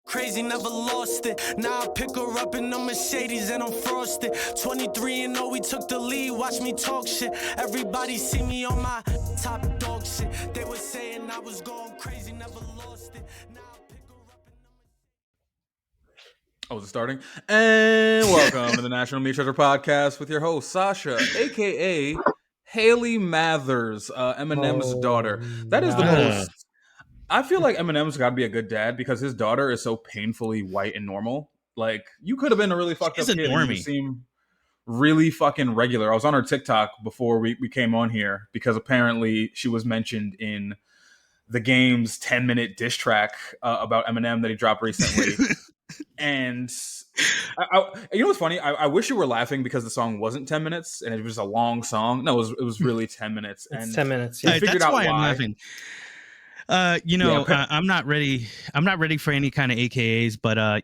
Crazy, never lost it. Now I pick her up in the Mercedes and I'm frosted. 23 and 0, we took the lead. Watch me talk shit. Everybody see me on my top dog shit. They were saying I was going crazy, never lost it. Now I pick her up in the... Oh, is it starting? And welcome to the National Meat Treasure Podcast with your host, Sasha, a.k.a. Haley Mathers, Eminem's daughter. That is the most... I feel like Eminem's got to be a good dad because his daughter is so painfully white and normal. Like, you could have been a really fucked up kid and you seem really fucking regular. I was on her TikTok before we came on here because apparently she was mentioned in the game's 10-minute diss track about Eminem that he dropped recently. And you know what's funny? I wish you were laughing because the song wasn't 10 minutes and it was a long song. No, it was really 10 minutes. It's and 10 minutes. Yeah. That's why I'm laughing. I'm not ready. I'm not ready for any kind of AKAs, but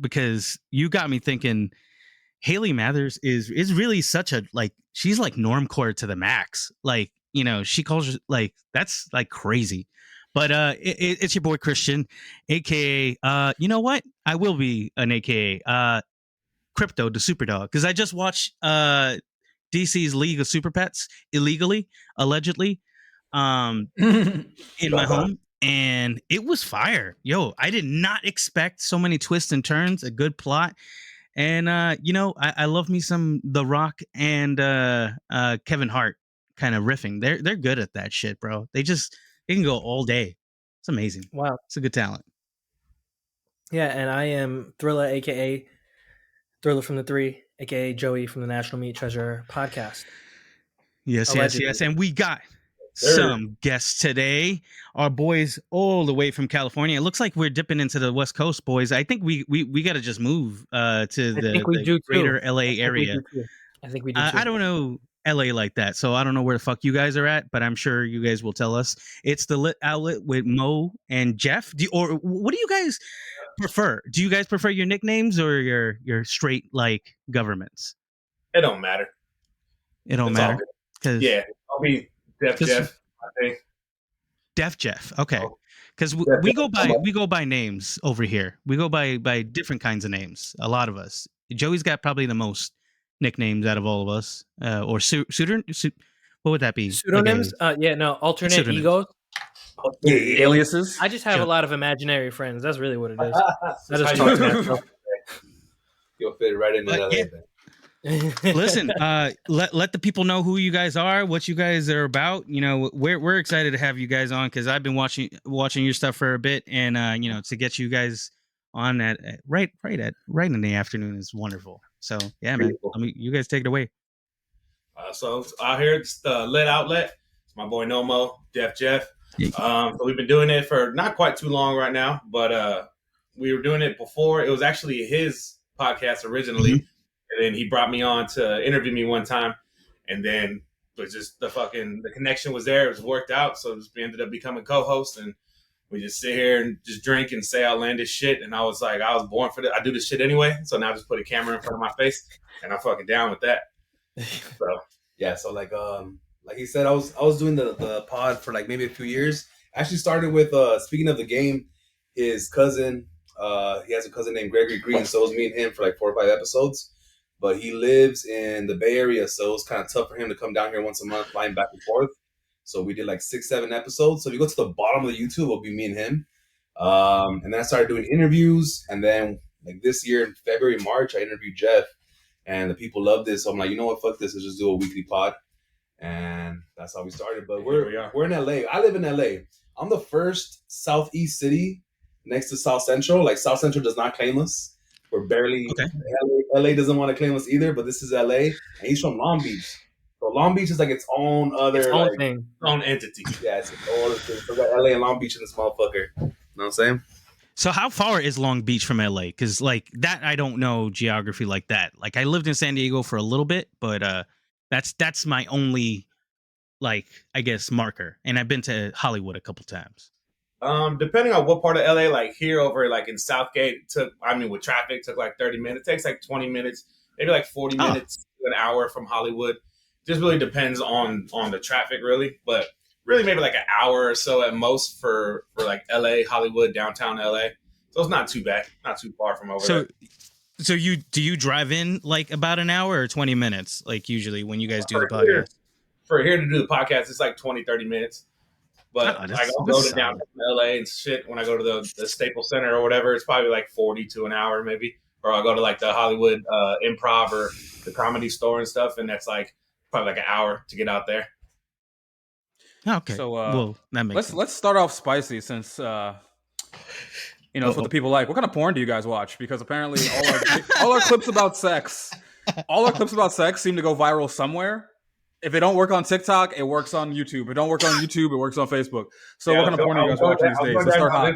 because you got me thinking. Haley Mathers is really such a she's like normcore to the max. Like, she calls her that's like crazy. But it's your boy Christian, aka you know what? I will be an aka Crypto the Super Dog because I just watched DC's League of Super Pets illegally, allegedly, in my home, and it was fire. Yo, I did not expect so many twists and turns, a good plot. And I love me some The Rock and Kevin Hart kind of riffing. They're good at that shit, bro. They can go all day. It's amazing. Wow, it's a good talent. Yeah, and I am Thrillah, aka Thrillah from the Three, aka Joey from the National Meat Treasure Podcast. Yes, and we got some guests today. Our boys all the way from California. It looks like we're dipping into the West Coast, boys. I think we got to just move to the greater LA area. I think we do too. I don't know LA like that, so I don't know where the fuck you guys are at, but I'm sure you guys will tell us. It's the Lit Outlet with Mo and Jeff. Or what do you guys prefer? Do you guys prefer your nicknames or your straight like governments? It don't matter. It don't matter. Yeah, I'll be Def Jeff, I think. Def Jeff, okay. Because we go by names over here. We go by different kinds of names. A lot of us. Joey's got probably the most nicknames out of all of us. Or what would that be? Pseudonyms? Alternate pseudonyms. Egos. Yeah, aliases. I just have a lot of imaginary friends. That's really what it is. I just talk to myself. You'll fit right into that. Yeah. Listen, let the people know who you guys are, what you guys are about. We're excited to have you guys on because I've been watching your stuff for a bit, and to get you guys on at right in the afternoon is wonderful. So yeah, man, you guys take it away. So out here, it's the Lit Outlet. It's my boy Nomo, Def Jeff. So we've been doing it for not quite too long right now, but we were doing it before. It was actually his podcast originally. Mm-hmm. And then he brought me on to interview me one time, and then it was just the connection was there. It was worked out, so we ended up becoming co-hosts, and we just sit here and just drink and say outlandish shit. And I was like, I was born for this. I do this shit anyway, so now I just put a camera in front of my face, and I'm fucking down with that. So yeah, so like he said, I was doing the pod for like maybe a few years. I actually started with speaking of the game, his cousin. He has a cousin named Gregory Green, so it was me and him for like 4 or 5 episodes. But he lives in the Bay Area, so it was kind of tough for him to come down here once a month, flying back and forth. So we did like 6-7 episodes. So if you go to the bottom of the YouTube, it'll be me and him. And then I started doing interviews. And then like this year in February, March, I interviewed Jeff. And the people loved this. So I'm like, you know what? Fuck this. Let's just do a weekly pod. And that's how we started. But we're in LA. I live in LA. I'm the first Southeast city next to South Central. Like South Central does not claim us. We're barely okay. LA doesn't want to claim us either, but this is LA, and he's from Long Beach. So Long Beach is like its own thing, own entity. Yeah, it's its own thing. So we got LA and Long Beach in this motherfucker. You know what I'm saying? So how far is Long Beach from LA? Because like that, I don't know geography like that. Like I lived in San Diego for a little bit, but that's my only I guess marker. And I've been to Hollywood a couple times. Depending on what part of LA, like here over like in Southgate, with traffic took like 30 minutes. It takes like 20 minutes, maybe like 40 minutes to an hour from Hollywood. Just really depends on the traffic, really. But really maybe like an hour or so at most for like LA, Hollywood, downtown LA. So it's not too bad. Not too far from over there. So do you drive in like about an hour or 20 minutes? Like usually when you guys do the Here- podcast? For here to do the podcast, it's like 20, 30 minutes. But Oh, like I'll go to down to LA and shit. When I go to the Staples Center or whatever, it's probably like 40 to an hour maybe. Or I'll go to like the Hollywood Improv or the Comedy Store and stuff, and that's like probably like an hour to get out there. Okay. So well, that makes sense. let's start off spicy since it's what the people like. What kind of porn do you guys watch? Because apparently all our clips about sex seem to go viral somewhere. If it don't work on TikTok, it works on YouTube. If it don't work on YouTube, it works on Facebook. So what kind of porn are you guys watching these days? Let's start hot.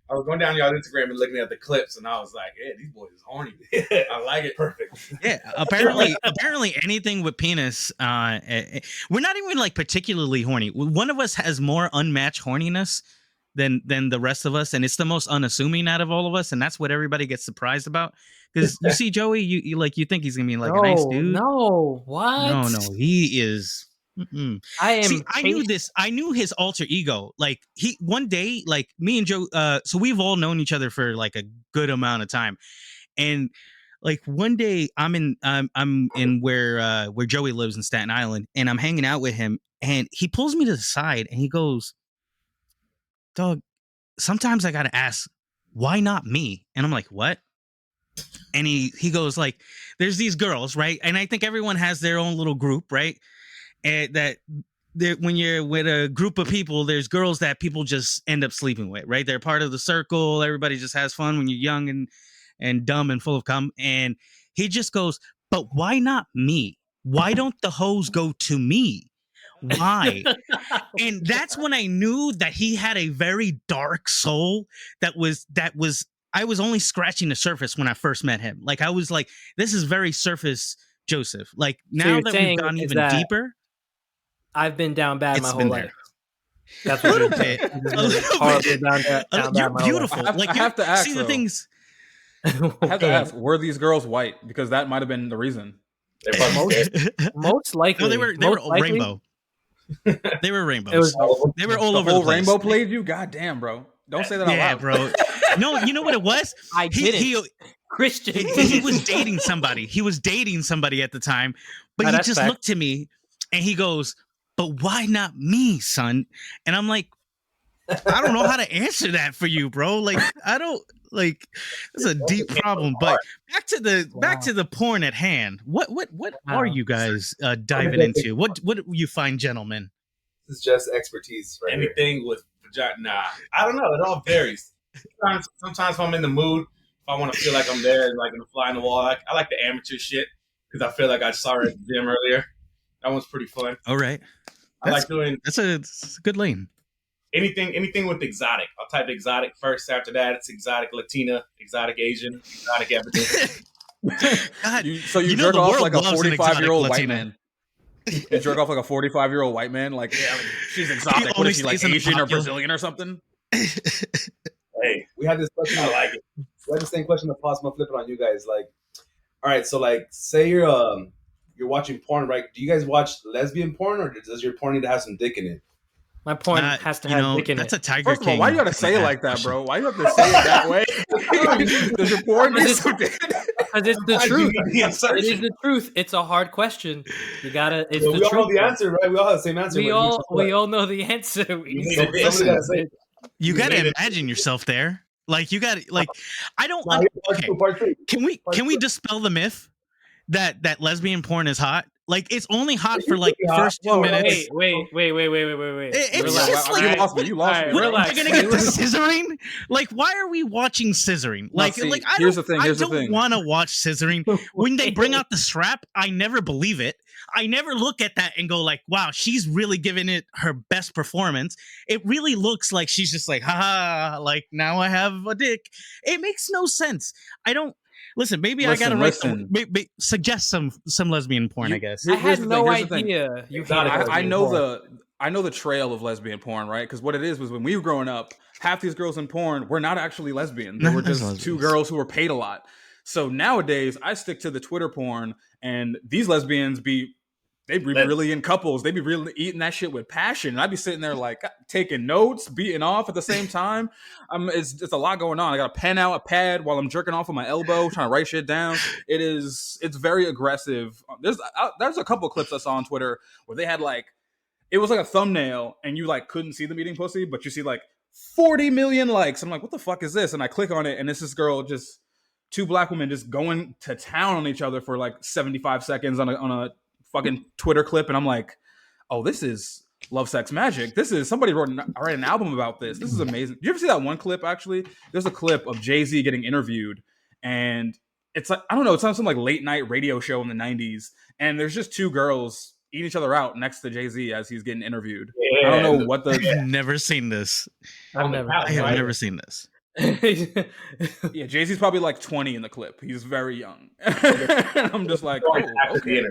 I was going down y'all's Instagram and looking at the clips, and I was like, "Yeah, these boys is horny. I like it. Perfect." Yeah, apparently anything with penis, we're not even like particularly horny. One of us has more unmatched horniness than the rest of us, and it's the most unassuming out of all of us, and that's what everybody gets surprised about. Because you see Joey, you think he's gonna be like a nice dude. No, what? No, he is. Mm-mm. I am. See, I knew this. I knew his alter ego. Like one day, like me and Joe. So we've all known each other for like a good amount of time, and like one day I'm in where Joey lives in Staten Island, and I'm hanging out with him, and he pulls me to the side, and he goes, "Dog, sometimes I gotta ask, why not me?" And I'm like, "What?" And he goes like, "There's these girls, right? And I think everyone has their own little group, right? And that when you're with a group of people, there's girls that people just end up sleeping with, right? They're part of the circle. Everybody just has fun when you're young and dumb and full of cum." And he just goes, "But why not me? Why don't the hoes go to me? Why?" And that's when I knew that he had a very dark soul that was I was only scratching the surface when I first met him. Like I was like, this is very surface Joseph. Like now that we've gone even deeper, I've been down bad my whole life. That's a little bit. You're beautiful. I have to ask. The things. I have to ask: were these girls white? Because that might have been the reason. Most likely, no, they were rainbow. They were rainbows. They were all over the place. Rainbow played you. God damn, bro! Don't say that out loud, bro. No, you know what it was? I didn't. Christian. He was dating somebody. He was dating somebody at the time, but he just looked at me and he goes, "But why not me, son?" And I'm like, I don't know how to answer that for you, bro. Like, I don't like. It's a deep problem. But back to the porn at hand. What are you guys diving into? What do you find, gentlemen? This is just expertise, right? Anything with vagina? Nah, I don't know. It all varies. Sometimes if I'm in the mood, if I want to feel like I'm there, like in the fly on the wall, I like the amateur shit because I feel like I saw it at the gym earlier. That one's pretty fun. All right, I like doing. That's a good lane. Anything with exotic. I'll type exotic first. After that, it's exotic Latina, exotic Asian, exotic everything. God, so you jerk off like a 45-year-old white man. You jerk off like a 45-year-old white man. Like, yeah, she's exotic. What is she, like Asian or Brazilian or something? Hey, we had this question. I like it. We had the same question. The possible flip it on you guys. Like, all right, so like, say you're watching porn, right? Do you guys watch lesbian porn, or does your porn need to have some dick in it? My porn has to have dick in that's it. That's a Tiger First of all, King. why you gotta say it like that, bro? Why you have to say it that way? Does your porn need some dick? Because it's the truth. It is the truth. It's a hard question. You gotta. It's the we all truth. know the answer, right? We all have the same answer. We all know the answer. You gotta imagine yourself there. Like you gotta like. I don't. Okay. Can we dispel the myth that lesbian porn is hot? Like it's only hot for like the first 2 minutes. Wait. It's just like you lost me. Relax. We're gonna get to scissoring. Like, why are we watching scissoring? Like, I don't want to watch scissoring. When they bring out the strap, I never believe it. I never look at that and go like, wow, she's really giving it her best performance. It really looks like she's just like, haha, like now I have a dick. It makes no sense. I don't. Listen, maybe I gotta write suggest some lesbian porn. I guess I had no idea. I know the trail of lesbian porn, right? Because what it is was when we were growing up, half these girls in porn were not actually lesbian. They were just two girls who were paid a lot. So nowadays, I stick to the Twitter porn, and these lesbians be They'd be really in couples. They'd be really eating that shit with passion. And I'd be sitting there like taking notes, beating off at the same time. It's a lot going on. I got a pen out, a pad while I'm jerking off with my elbow, trying to write shit down. It's very aggressive. There's a couple of clips I saw on Twitter where they had like, it was like a thumbnail and you like couldn't see them eating pussy, but you see like 40 million likes. I'm like, what the fuck is this? And I click on it and it's this girl just, two black women just going to town on each other for like 75 seconds on a fucking Twitter clip, and I'm like, oh, this is Love Sex Magic. This is somebody wrote an album about this. This is amazing. Did you ever see that one clip? Actually, there's a clip of Jay-Z getting interviewed, and it's like, I don't know, it's on some like late night radio show in the 90s, and there's just two girls eating each other out next to Jay-Z as he's getting interviewed. I don't know what the. I've never seen this. I have never seen this. Yeah, Jay-Z's probably like 20 in the clip. He's very young. And I'm just like, oh, okay.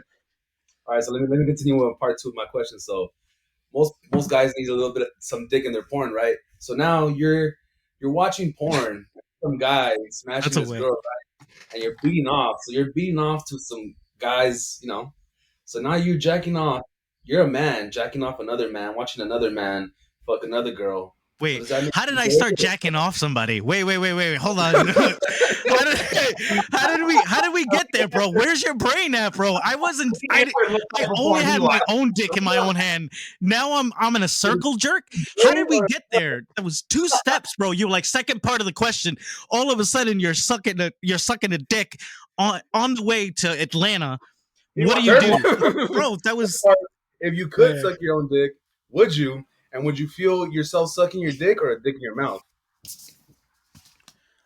All right, so let me continue with part 2 of my question. So most guys need a little bit of some dick in their porn, right? So now you're watching porn, some guy smashing this girl, right? And you're beating off. So you're beating off to some guys, you know. So now you're jacking off. You're a man jacking off another man, watching another man fuck another girl. Wait, how did I start jacking off somebody? Wait, hold on. How did we get there, bro? Where's your brain at, bro? I only had my own dick in my own hand. Now I'm in a circle jerk. How did we get there? That was 2 steps, bro. You were like second part of the question. All of a sudden you're sucking a dick on the way to Atlanta. What do you do? Bro, that was if you could suck your own dick, would you? And would you feel yourself sucking your dick or a dick in your mouth?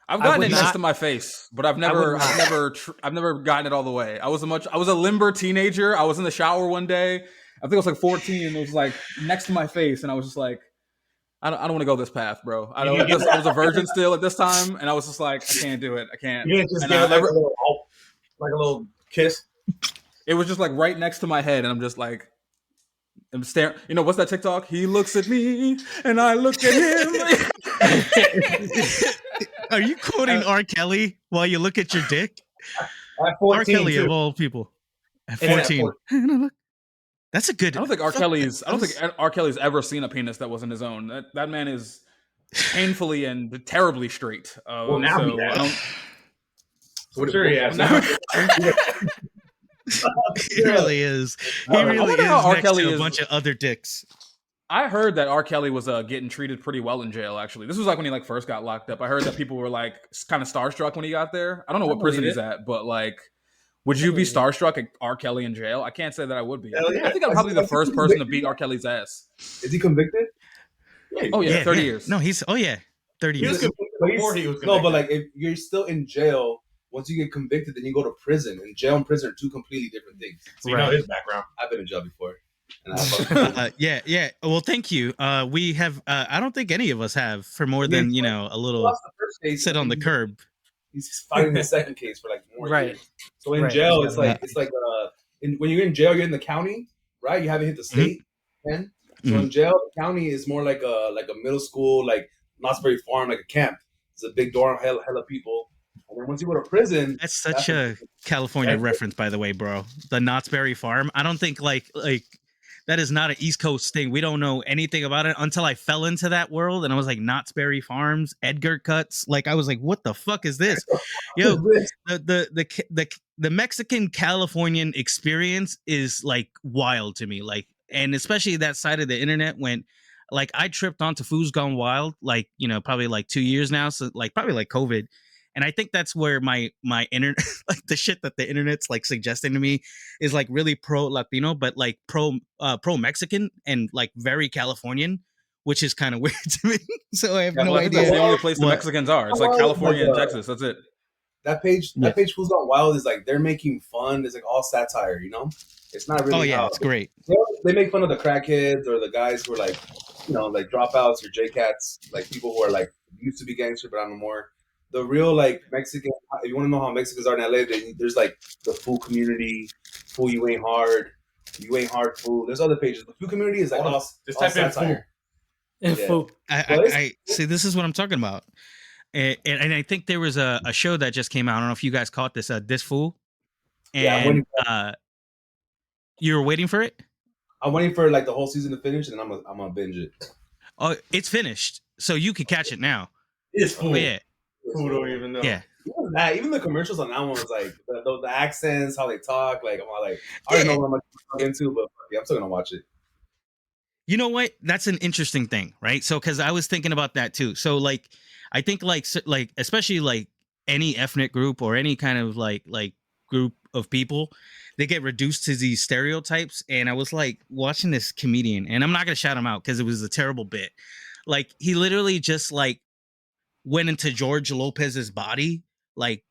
I've gotten it next to my face, but I've never gotten it all the way. I was a limber teenager. I was in the shower one day. I think I was like 14, and it was like next to my face, and I was just like, I don't want to go this path, bro. I was a virgin still at this time, and I was just like, I can't do it. I can't. You can't just give it like a little kiss. It was just like right next to my head, and I'm just like. I'm staring. You know what's that TikTok? He looks at me and I look at him. Are you quoting R. Kelly while you look at your dick? At 14, R. Kelly too. Of all people. At 14. That's a good. I don't think R. Kelly's ever seen a penis that wasn't his own. That man is painfully and terribly straight. Well, now so he has. I don't. I'm sure he has. Now. He really is. He really is next to a bunch of other dicks. I heard that R. Kelly was getting treated pretty well in jail. Actually, this was like when he like first got locked up. I heard that people were like kind of starstruck when he got there. I don't know what prison he's at, but like, would you be starstruck at R. Kelly in jail? I can't say that I would be. I think I'm probably the first person to beat R. Kelly's ass. Is he convicted? Oh yeah, 30 years. No, 30 years. But like if you're still in jail. Once you get convicted, then you go to prison. And jail and prison are 2 completely different things. So you know his background. I've been in jail before. Yeah. Well, thank you. We have. I don't think any of us have for more than a little sit on the curb. He's fighting the second case for like more years. So in Right. jail, it's like when you're in jail, you're in the county, right? You haven't hit the state, man. So in jail, the county is more like a middle school, like Knott's Berry Farm, like a camp. It's a big dorm, hella people. And then once you go to prison, that's such a California reference, by the way, bro. The Knott's Berry Farm. I don't think like that is not an East Coast thing. We don't know anything about it until I fell into that world, and I was like Knott's Berry Farms, Edgar Cuts. Like I was like, what the fuck is this? Yo, the Mexican Californian experience is like wild to me. Like, and especially that side of the internet when. Like I tripped onto Food's Gone Wild, like probably like 2 years now, so like probably like COVID. And I think that's where my internet, like the shit that the internet's like suggesting to me is like really pro Latino, but like pro Mexican and like very Californian, which is kind of weird to me. So I have no idea. That's the only place the Mexicans are. It's like California and Texas. That's it. That page Fool's Gone Wild is like they're making fun. It's like all satire, It's not really. Oh yeah, it's great. They make fun of the crackheads or the guys who are like, like dropouts or J-Cats, like people who are like used to be gangster but not no more. The real like Mexican, if you want to know how Mexicans are in LA, there's like the fool community, fool you ain't hard fool. There's other pages. The fool community is like just type in satire. Fool. I see. This is what I'm talking about, and I think there was a show that just came out. I don't know if you guys caught this. This Fool, and You're waiting for it? I'm waiting for like the whole season to finish, and then I'm gonna binge it. Oh, it's finished, so you can catch it now. It's cool. But yeah, Who don't even know? yeah. Even the commercials on that one was like the accents, how they talk. Like I'm all like, I already know what I'm gonna into, but I'm still gonna watch it. You know what? That's an interesting thing, right? So, because I was thinking about that too. So, like, I think like especially like any ethnic group or any kind of like group of people, they get reduced to these stereotypes. And I was like watching this comedian, and I'm not gonna shout him out because it was a terrible bit. Like, he literally just like went into George Lopez's body, like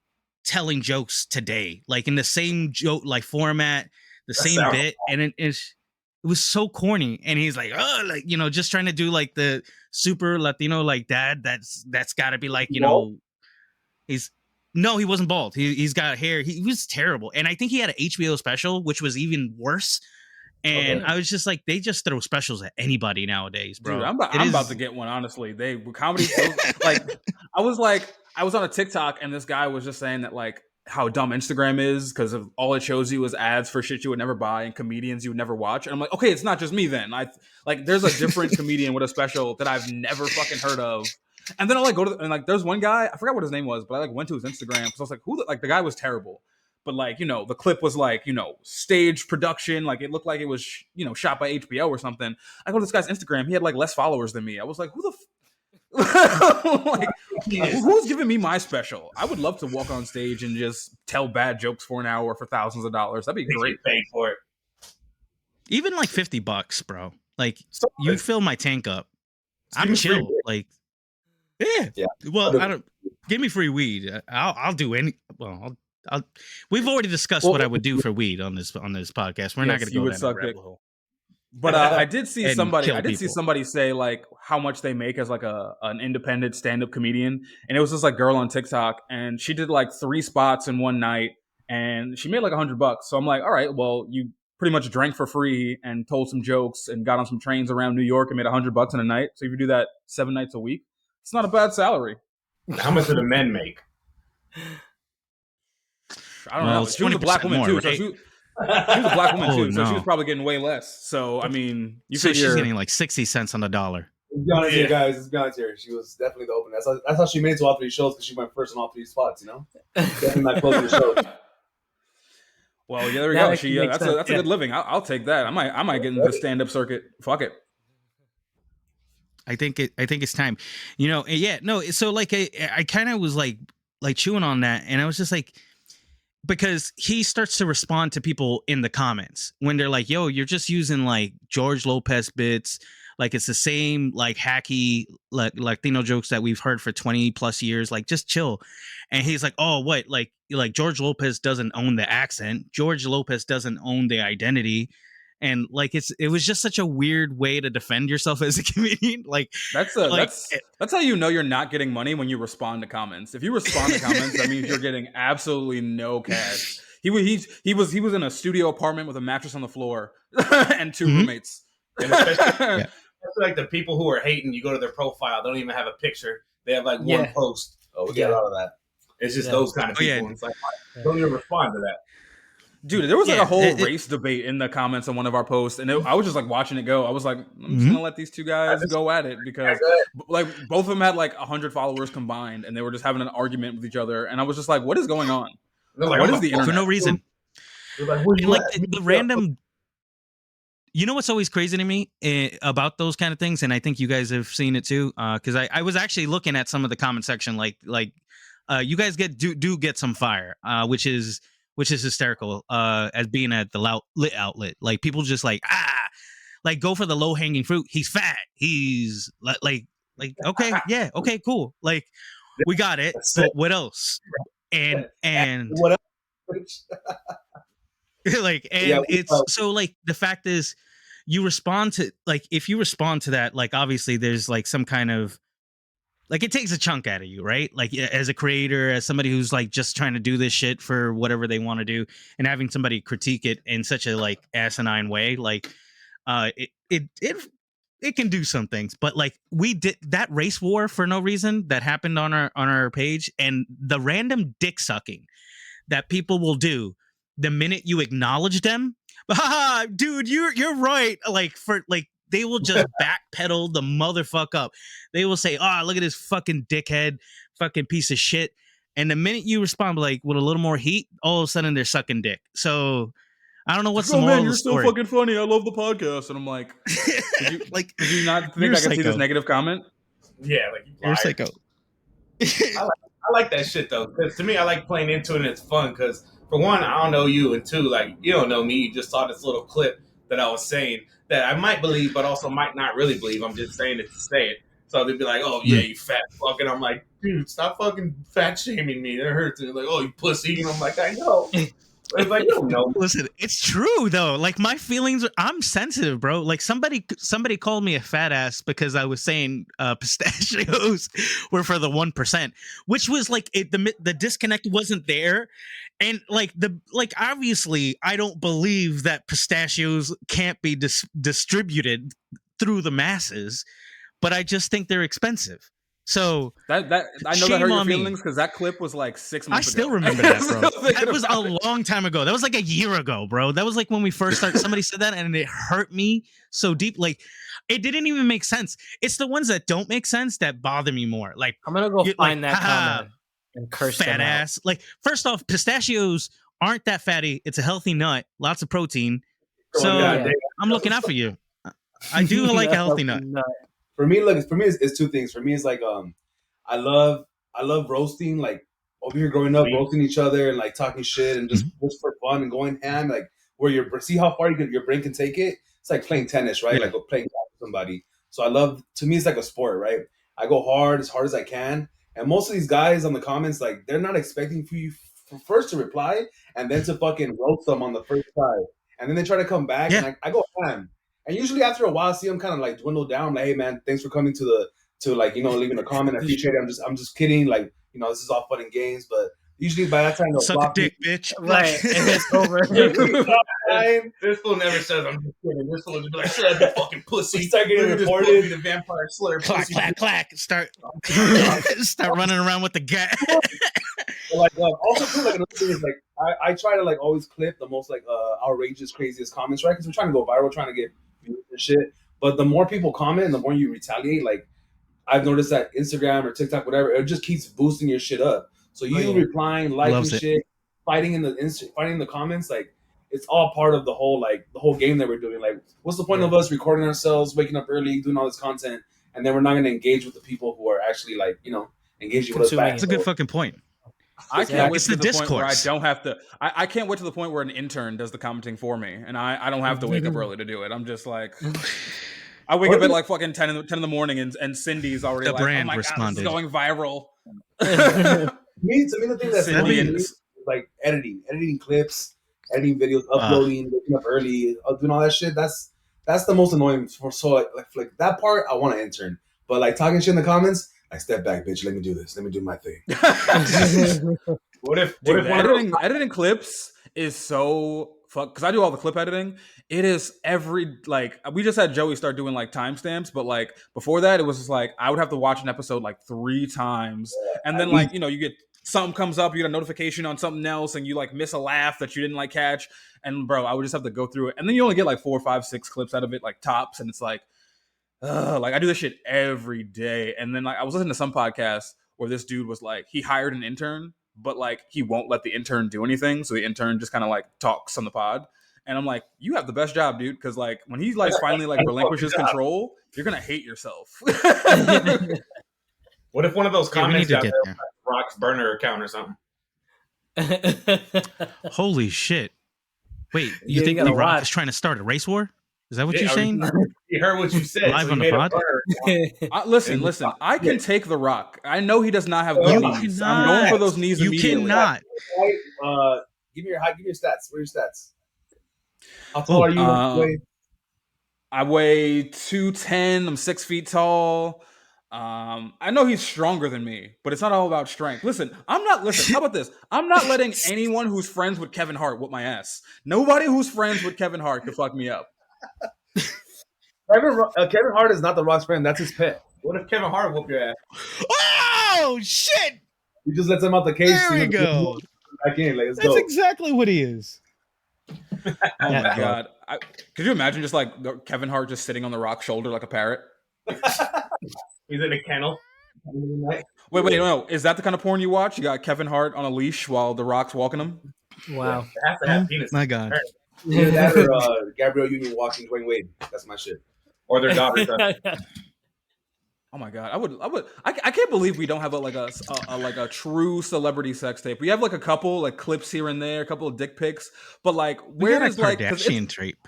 telling jokes today, like in the same joke like format, the same bit, and it was so corny. And he's like, oh, like, you know, just trying to do like the super Latino like dad. That's got to be like, you know, he wasn't bald. He's got hair. He was terrible. And I think he had an HBO special, which was even worse. And I was just like, they just throw specials at anybody nowadays, bro. Dude, I'm about to get one. Honestly, they comedy like I was on a TikTok, and this guy was just saying that like how dumb Instagram is because of all it shows you is ads for shit you would never buy and comedians you would never watch. And I'm like, okay, it's not just me then. There's a different comedian with a special that I've never fucking heard of. And then I'll like go to and like there's one guy, I forgot what his name was, but I like went to his Instagram because I was like, the guy was terrible. But like, you know, the clip was like, you know, stage production. Like it looked like it was, you know, shot by HBO or something. I go to this guy's Instagram. He had like less followers than me. I was like, who the like, who's giving me my special? I would love to walk on stage and just tell bad jokes for an hour for thousands of dollars. That'd be great. Pay for it. Even like $50, bro. Like you fill my tank up. I'm chill. Like, yeah. Well, I don't give me free weed. I'll do any. Well, we've already discussed what I would do for weed on this podcast. We're not going to go down that rabbit hole. But I did see somebody say like how much they make as like an independent stand-up comedian, and it was this like girl on TikTok, and she did like 3 spots in one night, and she made like $100. So I'm like, all right, well, you pretty much drank for free and told some jokes and got on some trains around New York and made $100 in a night. So if you do that 7 nights a week, it's not a bad salary. How much do the men make? I don't know. She was a black woman too. Right? So she was a black woman too, so she was probably getting way less. So I mean, she's getting like 60 cents on the dollar. Let's be honest here, guys. Let's be honest here. She was definitely the opener. That's how she made it to all 3 shows because she went first on all 3 spots. You know, definitely not closing the show. Well, yeah, there we go. She that's a good living. I'll take that. I might get into the stand-up circuit. Fuck it. I think it's time. You know, yeah, no. So like, I kind of was like chewing on that, and I was just like. Because he starts to respond to people in the comments when they're like, yo, you're just using like George Lopez bits. Like it's the same like hacky like Latino jokes that we've heard for 20 plus years. Like just chill. And he's like, oh, what? Like George Lopez doesn't own the accent. George Lopez doesn't own the identity. And like it was just such a weird way to defend yourself as a comedian. Like that's how you know you're not getting money when you respond to comments. If you respond to comments, that means you're getting absolutely no cash. He was in a studio apartment with a mattress on the floor and 2 roommates. And especially like the people who are hating, you go to their profile, they don't even have a picture. They have like one post. Oh, we get a lot of that. It's just those kind of people. And it's like, don't even respond to that. Dude, there was like a whole race debate in the comments on one of our posts, and I was just like watching it go. I was like, I'm just gonna let these 2 guys go at it because like both of them had like 100 followers combined, and they were just having an argument with each other. And I was just like, what is going on? Like, what is the internet? For no reason. Like the random. You know what's always crazy to me about those kind of things, and I think you guys have seen it too, because I was actually looking at some of the comment section, like you guys do get some fire, which is hysterical, as being at the lit outlet. Like people just like go for the low hanging fruit. He's fat. He's like okay, yeah, okay, cool. Like we got it. But what else? And what else? It's so like the fact is you respond to like if you respond to that, like obviously there's like some kind of like it takes a chunk out of you, right? Like as a creator, as somebody who's like just trying to do this shit for whatever they want to do, and having somebody critique it in such a like asinine way, like it can do some things. But like we did that race war for no reason that happened on our page, and the random dick sucking that people will do the minute you acknowledge them, Dude, you're right. Like they will just backpedal the motherfucker up. They will say, "Oh, look at this fucking dickhead, fucking piece of shit." And the minute you respond like with a little more heat, all of a sudden they're sucking dick. So I don't know what's the moral man, of you're the so story. fucking funny. I love the podcast. And I'm like, Like, did you not think you're I could see psycho. this negative comment? Yeah, like You're psycho. I like that shit though, because to me, I like playing into it and it's fun. Because for one, I don't know you, and two, like you don't know me. You just saw this little clip that I was saying that I might believe, but also might not really believe. I'm just saying it to say it. So they'd be like, "Oh yeah, you fat fuck," and I'm like, "Dude, stop fucking fat shaming me. That hurts." And they're like, "Oh, you pussy," and I'm like, "I know." It's like, you don't know. Listen, it's true though. Like my feelings, I'm sensitive, bro. Like somebody called me a fat ass because I was saying pistachios were for the 1%, which was like the disconnect wasn't there, and like obviously I don't believe that pistachios can't be distributed through the masses, but I just think they're expensive. So that I know that hurt your feelings because that clip was like 6 months ago. I still remember that, bro. That was a long time ago. That was like a year ago, bro. That was like when we first started. Somebody said that and it hurt me so deep. Like it didn't even make sense. It's the ones that don't make sense that bother me more. Like I'm gonna go find like, that comment and curse fat them ass. out. Like first off, pistachios aren't that fatty. It's a healthy nut, lots of protein. So I'm looking out for you. I do like a healthy nut. For me, it's two things. For me, it's like I love roasting, like over here growing up, roasting each other and like talking shit and just for fun and going ham, like where see how far your brain can take it. It's like playing tennis, right? Yeah. Like playing golf with somebody. So to me, it's like a sport, right? I go hard as I can, and most of these guys on the comments, like they're not expecting for you first to reply and then to fucking roast them on the first try, and then they try to come back and I go ham. And usually after a while, I see them kind of like dwindle down. I'm like, hey man, thanks for coming to like, you know, leaving a comment. I appreciate it. I'm just kidding. Like, you know, this is all fun and games. But usually by that time, they'll suck a dick, bitch. Right. And it's over. This fool never says I'm just kidding. This fool will just be like, shut up, you fucking pussy. Start getting reported. The vampire slur. Clack, clack, clack. Start running around with the gut. Like also too, like another thing is like I try to like always clip the most like outrageous, craziest comments, right? Because we're trying to go viral, trying to get views and shit. But the more people comment, the more you retaliate. Like I've noticed that Instagram or TikTok, whatever, it just keeps boosting your shit up. So you replying, liking shit, fighting in the comments, like it's all part of the whole game that we're doing. Like, what's the point of us recording ourselves, waking up early, doing all this content, and then we're not going to engage with the people who are actually like, you know, engaging with us back? That's a good fucking point. I can't wait it's to the the point where I discourse. don't have to. I can't wait to the point where an intern does the commenting for me, and I don't have to wake up early to do it. I'm just like, I wake up at like fucking 10 in the morning, and Cindy's already The like, brand oh my god, this responded. is going viral. To me, the thing that's Cindy funny and- is like editing clips, editing videos, uploading, waking up early, doing all that shit. That's the most annoying. Like that part, I want to intern, but like talking shit in the comments, like step back, bitch. Let me do this. Let me do my thing. What if editing clips is so fuck because I do all the clip editing. It is we just had Joey start doing like timestamps, but like before that, it was just like I would have to watch an episode like 3 times, and then like, you know, you get something comes up, you get a notification on something else, and you like miss a laugh that you didn't like catch, and bro, I would just have to go through it, and then you only get like 4, 5, 6 clips out of it, like tops, and it's like. Like I do this shit every day, and then like I was listening to some podcast where this dude was like he hired an intern, but like he won't let the intern do anything, so the intern just kind of like talks on the pod, and I'm like, you have the best job, dude, because like when he like finally like relinquishes control, you're gonna hate yourself. What if one of those comments got there. Rock's burner account or something? Holy shit! Wait, you You think gotta The Rock watch. is trying to start a race war? Is that what Yeah, you're saying? He heard what you said. Live so on he the made a pod? burner. Listen, I can take The Rock. I know he does not have You good knees. cannot. I'm going for those knees You immediately. cannot. Give me your stats. What are your stats? How tall are you? I weigh 210. I'm 6 feet tall. I know he's stronger than me, but it's not all about strength. Listen, how about this? I'm not letting anyone who's friends with Kevin Hart whoop my ass. Nobody who's friends with Kevin Hart could fuck me up. Kevin Hart is not The Rock's friend. That's his pet. What if Kevin Hart whoop your ass? Oh shit! He just lets him out the cage. There we go. Back in. Like, let's That's go. exactly what he is. Oh my god! Could you imagine just like Kevin Hart just sitting on the Rock's shoulder like a parrot? He's in a kennel. Wait, no. Is that the kind of porn you watch? You got Kevin Hart on a leash while the Rock's walking him? Wow. It has to have penis. My God. Either that or Gabrielle Union watching Dwayne Wade. That's my shit. Or their daughter. Oh my god! I can't believe we don't have a true celebrity sex tape. We have like a couple like clips here and there, a couple of dick pics, but like where is like Kardashian tape?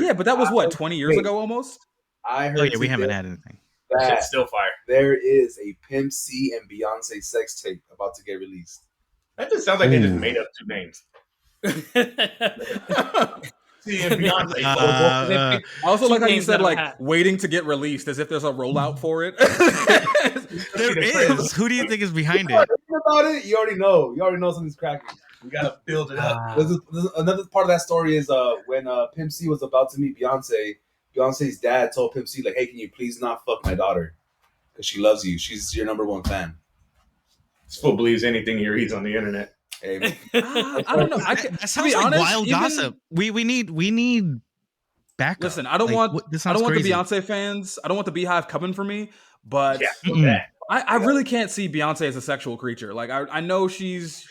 Yeah, but that was what 20 years ago almost. I heard. Oh yeah, we haven't had anything. That still fire. There is a Pimp C and Beyonce sex tape about to get released. That just sounds like they just made up two names. C and Beyonce. I also like how you said like waiting to get released, as if there's a rollout for it. There is. Who do you think is behind it? About it, you already know. You already know something's cracking. We gotta build it up. Another part of that story is when Pimp C was about to meet Beyonce. Beyonce's dad told Pimp C, like, hey, can you please not fuck my daughter? Because she loves you. She's your number one fan. This fool believes anything he reads on the internet. Hey, I don't know. That sounds like honest, wild gossip. We need backup. Listen, I don't want the Beyonce fans. I don't want the Beehive coming for me. But I really can't see Beyonce as a sexual creature. Like I know she's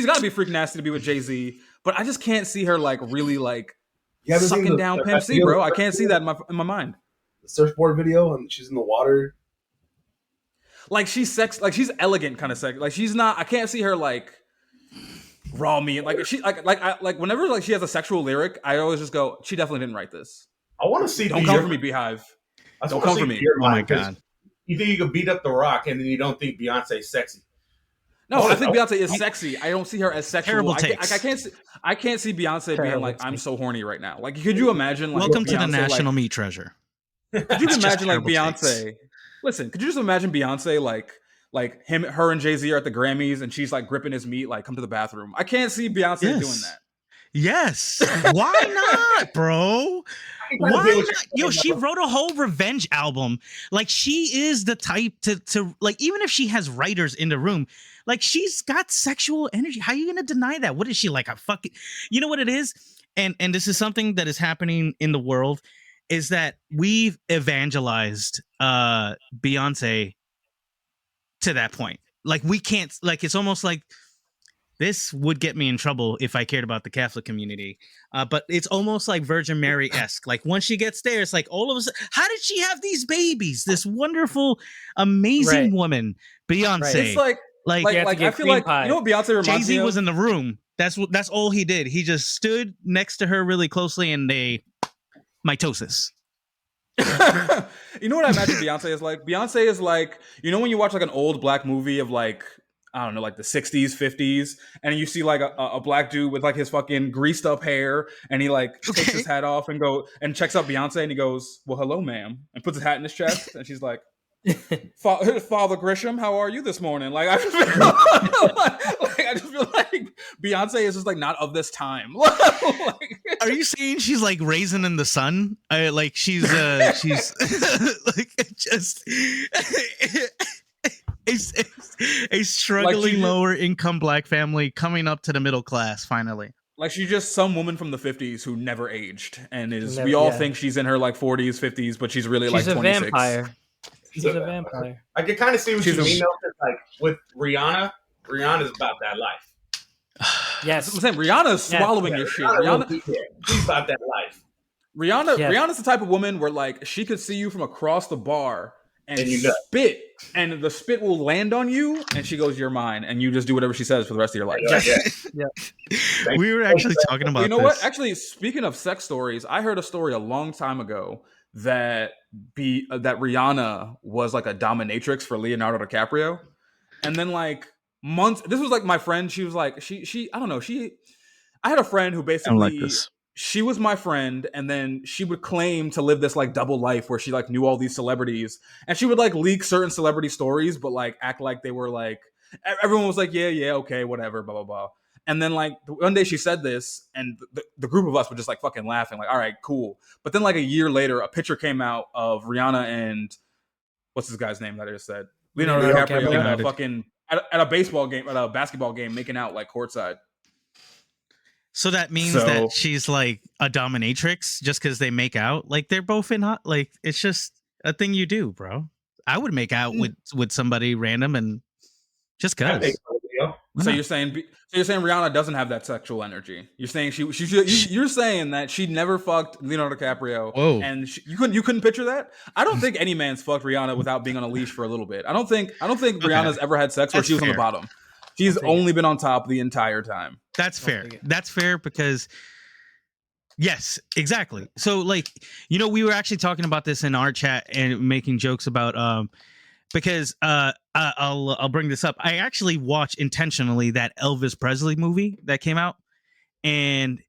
got to be freaking nasty to be with Jay-Z, but I just can't see her like really like sucking down Pimp C, bro. I can't see that in my mind. The surfboard video and she's in the water. Like she's elegant kind of sex. Like she's not. I can't see her like raw meat. Like she like whenever like she has a sexual lyric, I always just go, she definitely didn't write this. I want to see. Don't come for me, Beehive. Don't come for me. Oh my god. You think you could beat up The Rock, and then you don't think Beyonce's sexy? No, I think Beyonce is sexy. I don't see her as sexual. Terrible takes. I can't see Beyonce being like, I'm so horny right now. Like, could you imagine? Like, welcome Beyonce, to the National Meat Treasure. Could you imagine like Beyonce? Takes. Listen, could you just imagine Beyonce like her and Jay-Z are at the Grammys, and she's like gripping his meat, like come to the bathroom. I can't see Beyonce doing that. Yes. Why not, bro? Why not? Yo, she wrote a whole revenge album. Like, she is the type to like, even if she has writers in the room, like, she's got sexual energy. How are you gonna deny that? What is she, like a fucking, you know what it is? And this is something that is happening in the world, is that we've evangelized Beyonce to that point. Like, we can't, like, it's almost like, this would get me in trouble if I cared about the Catholic community. But it's almost like Virgin Mary-esque. Like, once she gets there, it's like all of a sudden, how did she have these babies? This wonderful, amazing woman, Beyonce. Right. It's like I feel like you know what Beyonce reminds me of? Jay-Z was in the room. That's all he did. He just stood next to her really closely, and they mitosis. You know what I imagine Beyonce is like? Beyonce is like, you know when you watch like an old black movie of like, I don't know, like the 60s, 50s, and you see like a black dude with like his fucking greased up hair, and he like takes his hat off and checks out Beyonce, and he goes, well, hello, ma'am, and puts his hat in his chest, and she's like, Father Grisham, how are you this morning? Like, I just feel like Beyonce is just like not of this time. Like, are you saying she's like Raisin in the Sun? Like she's like just a struggling like lower income black family coming up to the middle class finally. Like she's just some woman from the 50s who never aged and we all think she's in her like 40s, 50s, but she's really like 26. She's a vampire. She's a vampire. I can kind of see what you mean though. Like with Rihanna's about that life. Yes, I'm saying Rihanna's swallowing your shit. She's about that life. Rihanna's the type of woman where like she could see you from across the bar and you spit, and the spit will land on you, and she goes, "You're mine," and you just do whatever she says for the rest of your life. Yeah. We were actually talking about. You know what? Actually, speaking of sex stories, I heard a story a long time ago that Rihanna was like a dominatrix for Leonardo DiCaprio, and then like months. This was like my friend. She was like she. I don't know. I had a friend who basically. She was my friend, and then she would claim to live this like double life where she like knew all these celebrities, and she would like leak certain celebrity stories, but like act like they were like everyone was like, yeah, okay, whatever, blah blah blah. And then like one day she said this, and the group of us were just like fucking laughing, like, all right, cool. But then like a year later, a picture came out of Rihanna and what's this guy's name that I just said, Leonardo DiCaprio, fucking at a baseball game, at a basketball game, making out like courtside. So that means that she's like a dominatrix just because they make out. Like they're both in hot. Like it's just a thing you do, bro. I would make out with somebody random and just cause. So you're saying Rihanna doesn't have that sexual energy. You're saying you're saying that she never fucked Leonardo DiCaprio. Whoa. And you couldn't picture that? I don't think any man's fucked Rihanna without being on a leash for a little bit. I don't think Rihanna's ever had sex where she was on the bottom. She's only been on top the entire time. That's fair. That's fair because yes, exactly. So like, we were actually talking about this in our chat and making jokes about because I'll bring this up. I actually watched intentionally that Elvis Presley movie that came out, and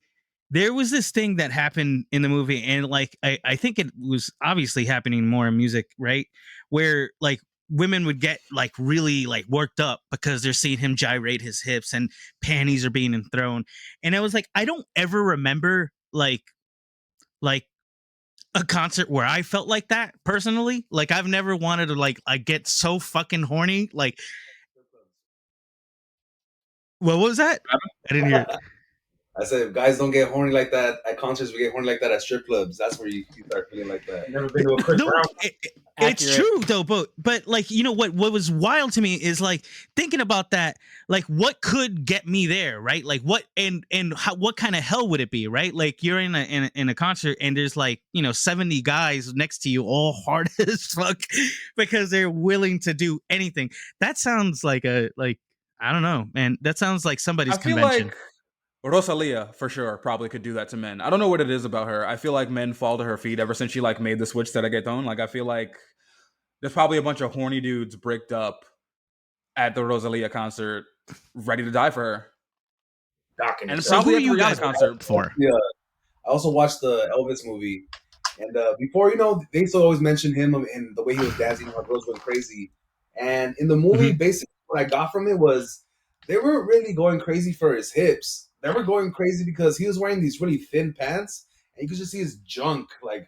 there was this thing that happened in the movie, and like I think it was obviously happening more in music, right? Where like women would get like really like worked up because they're seeing him gyrate his hips and panties are being thrown, and I was like, I don't ever remember like a concert where I felt like that personally. Like I've never wanted to like I get so fucking horny. Like what was that? I didn't hear it. I said if guys don't get horny like that at concerts, we get horny like that at strip clubs. That's where you start feeling like that. Never been to a Chris Brown. It's true though, but like what was wild to me is like thinking about that, like what could get me there, right? Like what and how, what kind of hell would it be, right? Like you're in a concert and there's like 70 guys next to you, all hard as fuck, because they're willing to do anything. That sounds like I don't know, man. That sounds like somebody's convention. Like Rosalia for sure probably could do that to men. I don't know what it is about her. I feel like men fall to her feet ever since she like made the switch to reggaeton. Like I feel like there's probably a bunch of horny dudes bricked up at the Rosalia concert, ready to die for her. And so probably who at the you Rihanna guys concert for? Yeah, I also watched the Elvis movie, and before they used to always mention him and the way he was dancing, how girls went crazy. And in the movie, basically, what I got from it was they weren't really going crazy for his hips. They were going crazy because he was wearing these really thin pants, and you could just see his junk like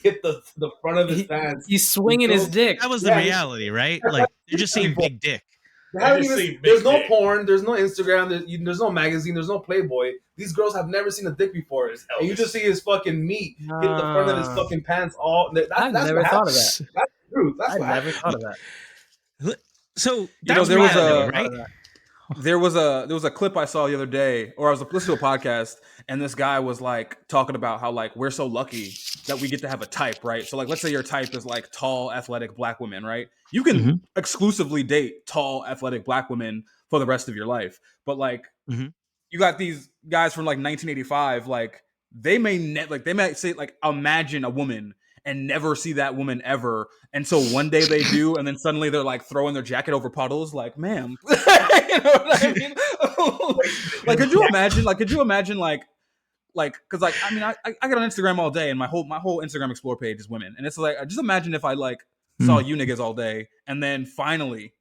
hit the front of his pants. He's swinging his dick. That was the reality, right? Like you're just seeing big dick. There's no porn, there's no Instagram, there's no magazine, there's no Playboy. These girls have never seen a dick before, and you just see his fucking meat hit the front of his fucking pants. I've never thought of that. That's true. I never thought of that. So there was a clip I saw the other day, or I was listening to a podcast, and this guy was like talking about how like we're so lucky that we get to have a type, right? So like let's say your type is like tall, athletic black women, right? You can exclusively date tall, athletic black women for the rest of your life. But like you got these guys from like 1985, like they might say like imagine a woman and never see that woman ever. And so one day they do, and then suddenly they're like throwing their jacket over puddles, like, ma'am. You know what I mean? Like, could you imagine, because like, I mean, I get on Instagram all day, and my whole Instagram Explore page is women. And it's like, just imagine if I like saw you niggas all day, and then finally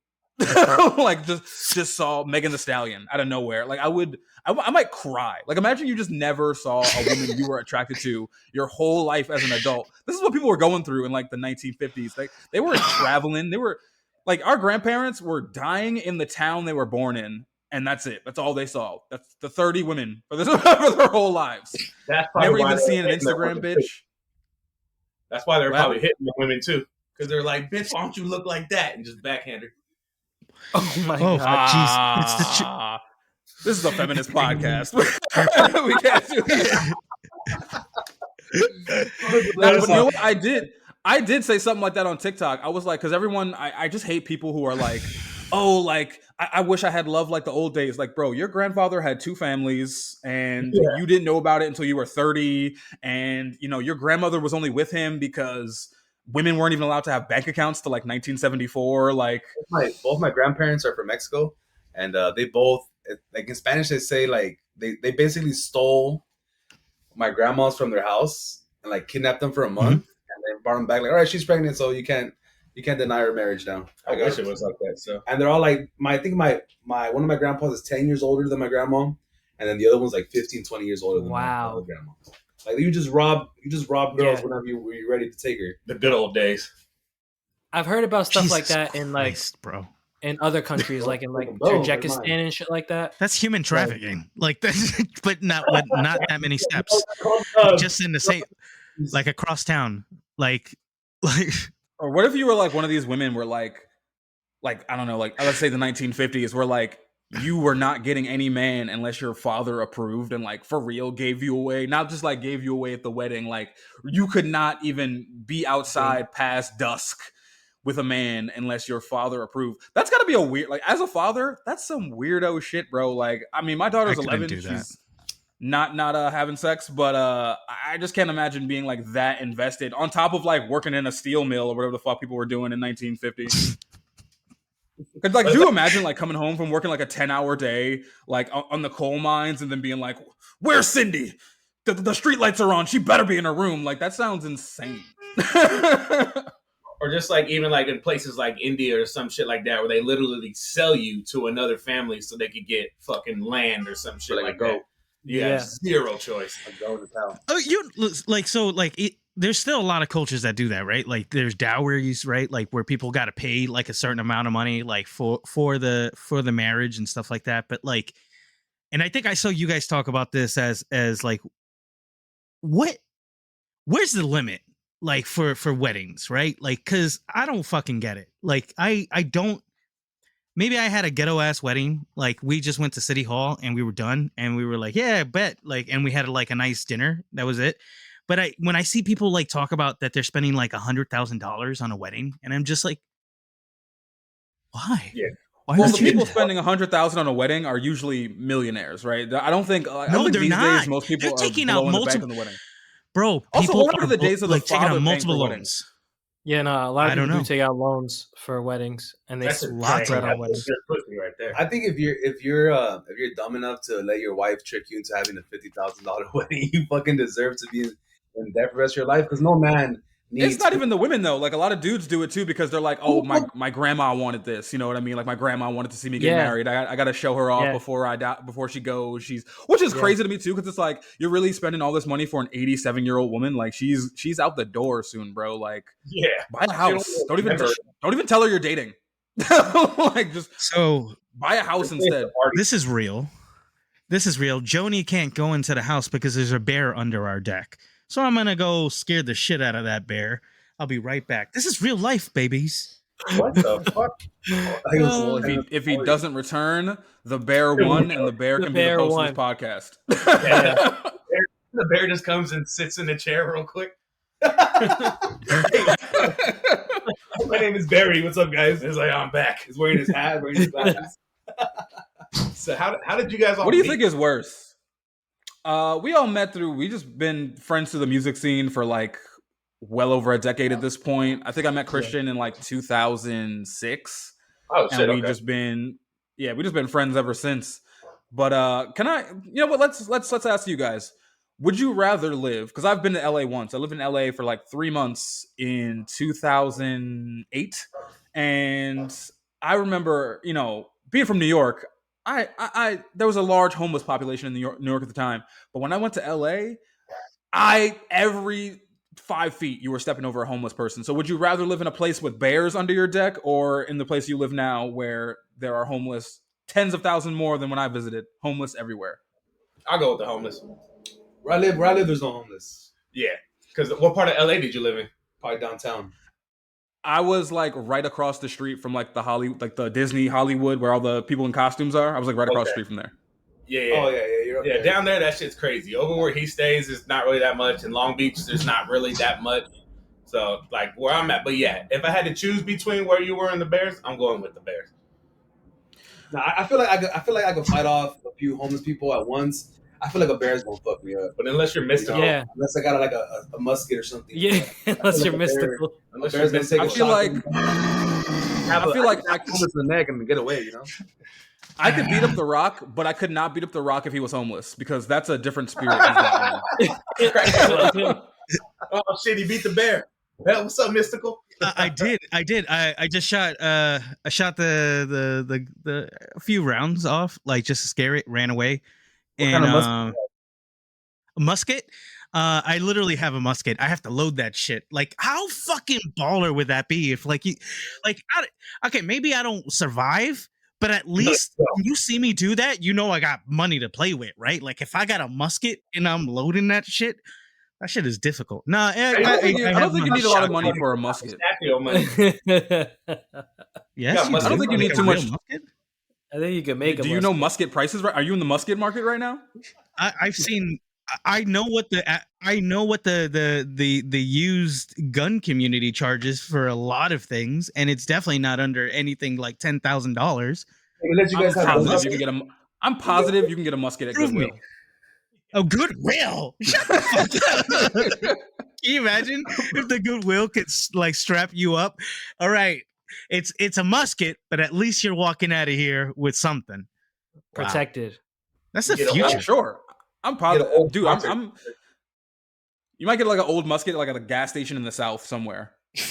like just saw Megan Thee Stallion out of nowhere. Like I might cry. Like imagine you just never saw a woman you were attracted to your whole life as an adult. This is what people were going through in like the 1950s. Like they were traveling. They were like our grandparents were dying in the town they were born in, and that's it. That's all they saw. That's the 30 women for their whole lives. That's never even seen an Instagram bitch. That's why they're probably hitting the women too, because they're like, "Bitch, why don't you look like that?" and just backhand her. Oh my god! Jeez, it's the this is a feminist podcast. We can't do that. But you know what? I did say something like that on TikTok. I was like, because everyone, I just hate people who are like, oh, like I wish I had love like the old days. Like, bro, your grandfather had 2 families, and you didn't know about it until you were 30, and your grandmother was only with him because women weren't even allowed to have bank accounts till like 1974. Like both my grandparents are from Mexico, and they both, like in Spanish they say like they basically stole my grandmas from their house and like kidnapped them for a month and then brought them back. Like, all right, she's pregnant, so you can't deny her marriage now. I wish it was like that. So, and they're all like, I think my one of my grandpas is 10 years older than my grandma, and then the other one's like 15, 20 years older than my other grandma. Like you just rob girls whenever you're ready to take her. The good old days. I've heard about stuff like that in like bro. in other countries, like in like Both, like Tajikistan mine. and shit like that. That's human trafficking. Like that's, but not that many steps. Just in the same, like across town, like. Or what if you were like one of these women where like I don't know, like let's say the 1950s, where like you were not getting any man unless your father approved and like for real gave you away, not just like gave you away at the wedding, like you could not even be outside past dusk with a man unless your father approved. That's got to be a weird, like as a father, that's some weirdo shit, bro. Like I mean, my daughter's 11, she's not having sex, but I just can't imagine being like that invested on top of like working in a steel mill or whatever the fuck people were doing in 1950. Cause like, do you imagine like coming home from working like a 10-hour day, like on the coal mines, and then being like, "Where's Cindy? The street lights are on. She better be in her room." Like that sounds insane. Or just like even like in places like India or some shit like that, where they literally sell you to another family so they could get fucking land or some shit like that. You have zero choice. Like go to town. Oh, you like so like it, there's still a lot of cultures that do that, right? Like there's dowries, right? Like where people got to pay like a certain amount of money, like for the marriage and stuff like that. But like, and I think I saw you guys talk about this as like, where's the limit? Like for weddings, right? Like, cause I don't fucking get it. Like I don't. Maybe I had a ghetto ass wedding. Like we just went to City Hall and we were done, and we were like, yeah, I bet. Like, and we had like a nice dinner. That was it. But when I see people like talk about that they're spending like $100,000 on a wedding, and I'm just like, why? Yeah. Why well, the people spending $100,000 on a wedding are usually millionaires, right? I don't think. I don't think these days most people they're taking are out blowing multiple. the bank on the wedding. Bro, also, people what are the days of the like taking father out multiple paying for loans? Yeah, no, a lot of people know. do take out loans for weddings, and they lots of on weddings. Pussy right there. I think if you're dumb enough to let your wife trick you into having a $50,000 wedding, you fucking deserve to be in debt for the rest of your life. Because no man needs. It's not even the women though. Like a lot of dudes do it too because they're like, "Oh, my grandma wanted this." You know what I mean? Like my grandma wanted to see me get married. I got to show her off before I die, before she goes. Which is crazy to me too because it's like you're really spending all this money for an 87-year-old woman. Like she's out the door soon, bro. Like buy a house. Don't even tell her you're dating. Like just buy a house instead. This is real. Joni can't go into the house because there's a bear under our deck. So I'm going to go scare the shit out of that bear. I'll be right back. This is real life, babies. What the fuck? Well, if he doesn't return, the bear won, and the bear can be the host of this podcast. The bear just comes and sits in the chair real quick. My name is Barry. What's up, guys? He's like, I'm back. He's wearing his hat, wearing his glasses. So how did you guys all What do you meet? think is worse? We all met we just been friends through the music scene for like well over a decade at this point. I think I met Christian in like 2006. Oh shit! And we just been friends ever since. But can I? You know what? Let's ask you guys. Would you rather live? Because I've been to LA once. I lived in LA for like 3 months in 2008, and I remember, you know, being from New York. I there was a large homeless population in New York at the time, but when I went to LA, every 5 feet you were stepping over a homeless person. So would you rather live in a place with bears under your deck, or in the place you live now where there are homeless tens of thousands more than when I visited, homeless everywhere? I'll go with the homeless. Where I live, there's no homeless. Yeah, because what part of LA did you live in? Probably downtown. I was like right across the street from like the Disney Hollywood where all the people in costumes are. I was like right across the street from there. Yeah. Oh yeah. You're up there. Down there, that shit's crazy. Over where he stays is not really that much. In Long Beach, there's not really that much. So like where I'm at, but yeah, if I had to choose between where you were and the Bears, I'm going with the Bears. No, I feel like I could fight off a few homeless people at once. I feel like a bear's gonna fuck me up. But unless you're mystical, unless I got like a musket or something. Unless you're mystical. Unless you're gonna take I feel like I could pull the neck and get away. You know. I could beat up The Rock, but I could not beat up The Rock if he was homeless because that's a different spirit. Oh shit! He beat the bear. Well, what's up, mystical? I did. I just shot. I shot the a few rounds off, like just to scare it. Ran away. What kind of musket? Musket. I literally have a musket. I have to load that shit. Like, how fucking baller would that be if, like, okay, maybe I don't survive, but at least when you see me do that, you know I got money to play with, right? Like, if I got a musket and I'm loading that shit is difficult. Nah, I don't think you need a lot of money for a musket. Money. Yes, you I don't think you need too much. I think you can make. Do you know musket prices? Right? Are you in the musket market right now? I've seen. I know what the used gun community charges for a lot of things, and it's definitely not under anything like $10,000. I'm positive you can get a musket at Goodwill. Oh, Goodwill! Shut the fuck up. Can you imagine if the Goodwill could like strap you up? All right, it's a musket, but at least you're walking out of here with something protected. Wow. That's the future. I'm sure. I'm positive, dude. I'm. You might get like an old musket, like at a gas station in the South somewhere. You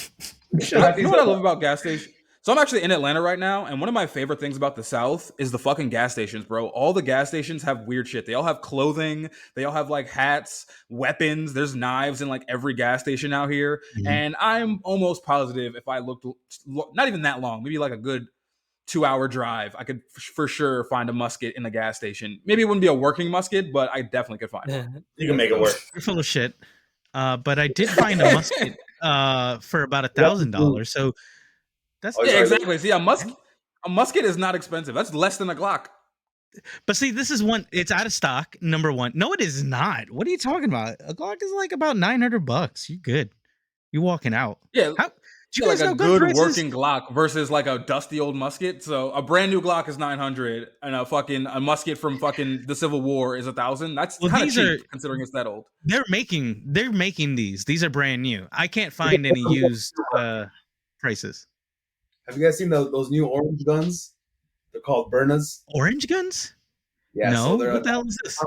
know what I love about gas stations? So I'm actually in Atlanta right now, and one of my favorite things about the South is the fucking gas stations, bro. All the gas stations have weird shit. They all have clothing. They all have like hats, weapons. There's knives in like every gas station out here. Mm-hmm. And I'm almost positive if I looked not even that long, maybe like a good 2-hour drive, I could for sure find a musket in the gas station. Maybe it wouldn't be a working musket, but I definitely could find one. You can make it work. You're full of shit. But I did find a musket for about $1,000. So that's exactly. See, a musket is not expensive. That's less than a Glock. But see, this is one. It's out of stock. Number one. No, it is not. What are you talking about? A Glock is like about $900. You good? You walking out? Yeah. Do you guys like a good working Glock versus like a dusty old musket. So a brand new Glock is $900, and a musket from fucking the Civil War is $1,000. That's kind of cheap considering it's that old. They're making these. These are brand new. I can't find any used prices. Have you guys seen those new orange guns? They're called Burnas. Orange guns? Yeah. No. So what the hell is this?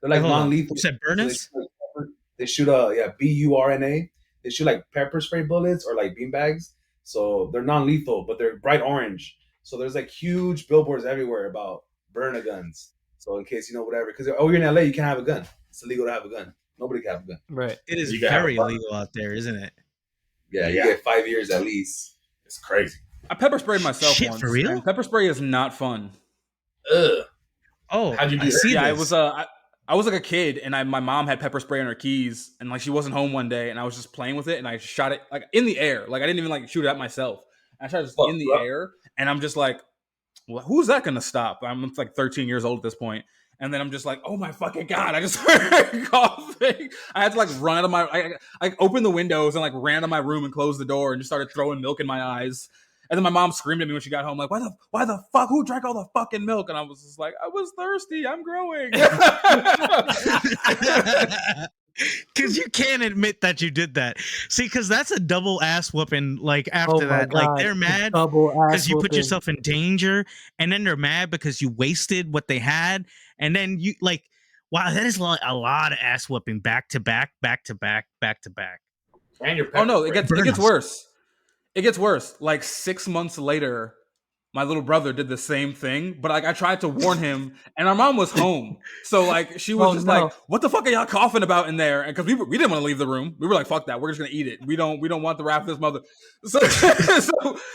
They're like non-lethal. You said Burnas? So they shoot BURNA. They shoot like pepper spray bullets or like beanbags. So they're non-lethal, but they're bright orange. So there's like huge billboards everywhere about burner guns. So in case, whatever. Because you're in LA, you can't have a gun. It's illegal to have a gun. Nobody can have a gun. Right. It is very illegal out there, isn't it? Yeah, you get 5 years at least. It's crazy. I pepper sprayed myself once. For real? Pepper spray is not fun. Ugh. Oh, how'd you do that? Yeah, it was I was like a kid, and my mom had pepper spray on her keys, and like she wasn't home one day, and I was just playing with it, and I shot it like in the air. Like I didn't even like shoot it at myself. I shot it just in the air, and I'm just like, well, who's that gonna stop? I'm like 13 years old at this point, and then I'm just like, oh my fucking god! I just started coughing. I had to like run out of my. I opened the windows and like ran to my room and closed the door and just started throwing milk in my eyes. And then my mom screamed at me when she got home, like, why the fuck? Who drank all the fucking milk? And I was just like, I was thirsty. I'm growing. Because you can't admit that you did that. See, because that's a double ass whooping. Like after that, God. Like they're mad because you put yourself in danger, and then they're mad because you wasted what they had, and then you like, wow, that is like a lot of ass whooping back to back, back to back, back to back. And your it gets worse. It gets worse. Like 6 months later, my little brother did the same thing, but like I tried to warn him, and our mom was home, so like she was like, "What the fuck are y'all coughing about in there?" And because we didn't want to leave the room, we were like, "Fuck that, we're just gonna eat it. We don't want the wrath of this mother."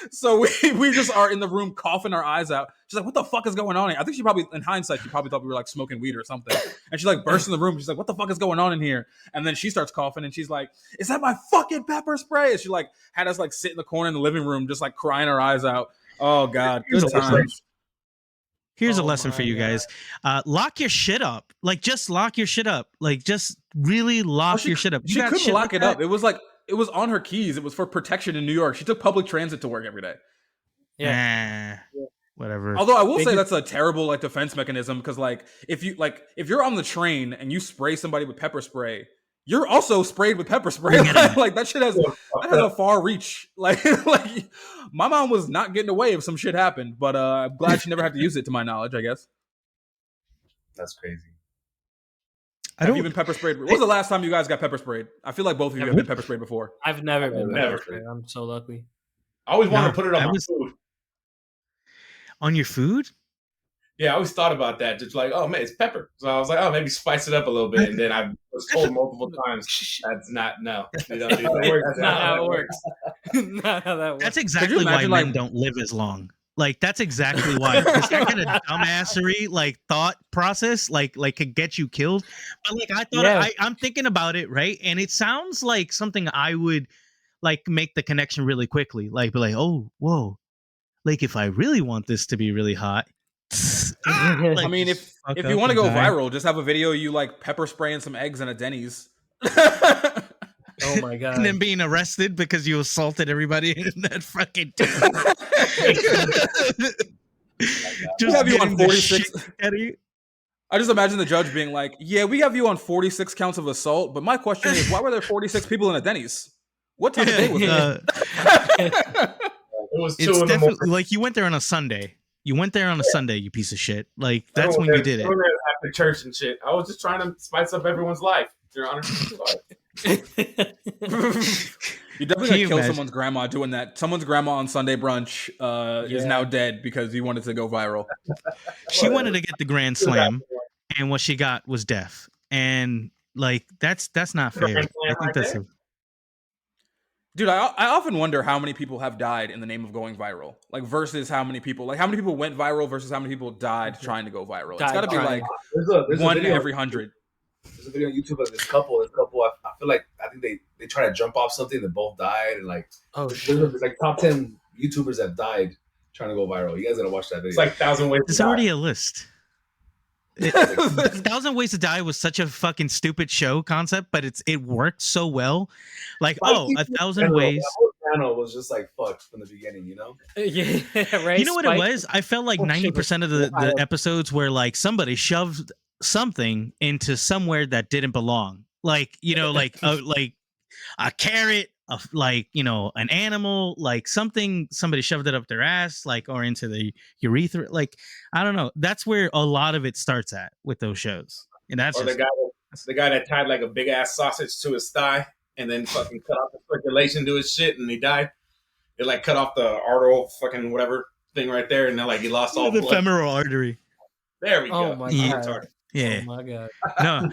So we just are in the room coughing our eyes out. She's like, "What the fuck is going on here?" I think in hindsight, she probably thought we were like smoking weed or something. And she like burst in the room. She's like, "What the fuck is going on in here?" And then she starts coughing, and she's like, "Is that my fucking pepper spray?" And she like had us like sit in the corner in the living room, just like crying our eyes out. Oh God! Good times. Here's a lesson for you guys. Lock your shit up. Like just lock your shit up. Like just really lock your shit up. She couldn't lock it up. It was on her keys. It was for protection in New York. She took public transit to work every day. Yeah. Whatever. Although I will say that's a terrible like defense mechanism because like if you're on the train and you spray somebody with pepper spray, you're also sprayed with pepper spray. Like that shit has a far reach. Like my mom was not getting away if some shit happened, but I'm glad she never had to use it to my knowledge, I guess. That's crazy. Have you been pepper sprayed? When was the last time you guys got pepper sprayed? I feel like both of you have been pepper sprayed before. I've never been pepper sprayed. I'm so lucky. I always want to put it on my food. On your food? Yeah, I always thought about that. Just like, oh man, it's pepper. So I was like, oh, maybe spice it up a little bit. And then I was told multiple times that's not you don't do that. That's not how it works. Not how that works. That's exactly why men don't live as long. Like that's exactly why. Because that kind of dumbassery, like thought process, like could get you killed. But like I thought, I'm thinking about it, right? And it sounds like something I would like make the connection really quickly. Like be like, oh, whoa, like if I really want this to be really hot. Like, I mean, if you want to go viral, just have a video you like pepper spraying some eggs in a Denny's. Oh my god! And then being arrested because you assaulted everybody in that fucking. Just have you on 46. I just imagine the judge being like, "Yeah, we have you on 46 counts of assault, but my question is, why were there 46 people in a Denny's? What time of day was it?" It was it's definitely like you went there on a Sunday. You went there on a Sunday, you piece of shit. Like that's when you did it. After church and shit. I was just trying to spice up everyone's life, Your Honor. You definitely kill someone's grandma doing that. Someone's grandma on Sunday brunch is now dead because you wanted to go viral. She wanted to get the grand slam, and what she got was death. And like that's not fair. I think that's Dude, I often wonder how many people have died in the name of going viral, like versus how many people went viral versus how many people died trying to go viral. It's got to be like there's one every 100. There's a video on YouTube of this couple. I feel like I think they try to jump off something. They both died, and like there's like top 10 YouTubers that died trying to go viral. You guys gotta watch that video. It's like 1,000 ways. There's already a list. 1,000 Ways to Die was such a fucking stupid show concept, but it worked so well. Like, 1,000 ways. The whole channel was just like fucked from the beginning, you know? Yeah, right. You know what it was? I felt like 90% of the episodes were like somebody shoved something into somewhere that didn't belong. Like, you know, like a carrot, like, you know, an animal, like something, somebody shoved it up their ass, like, or into the urethra. Like, I don't know. That's where a lot of it starts at with those shows. And that's the guy that tied like a big ass sausage to his thigh and then fucking cut off the circulation to his shit and he died. It like cut off the artery fucking whatever thing right there, and then like he lost all the blood. Femoral artery. There we go. Oh my god. Yeah. Oh my god. No.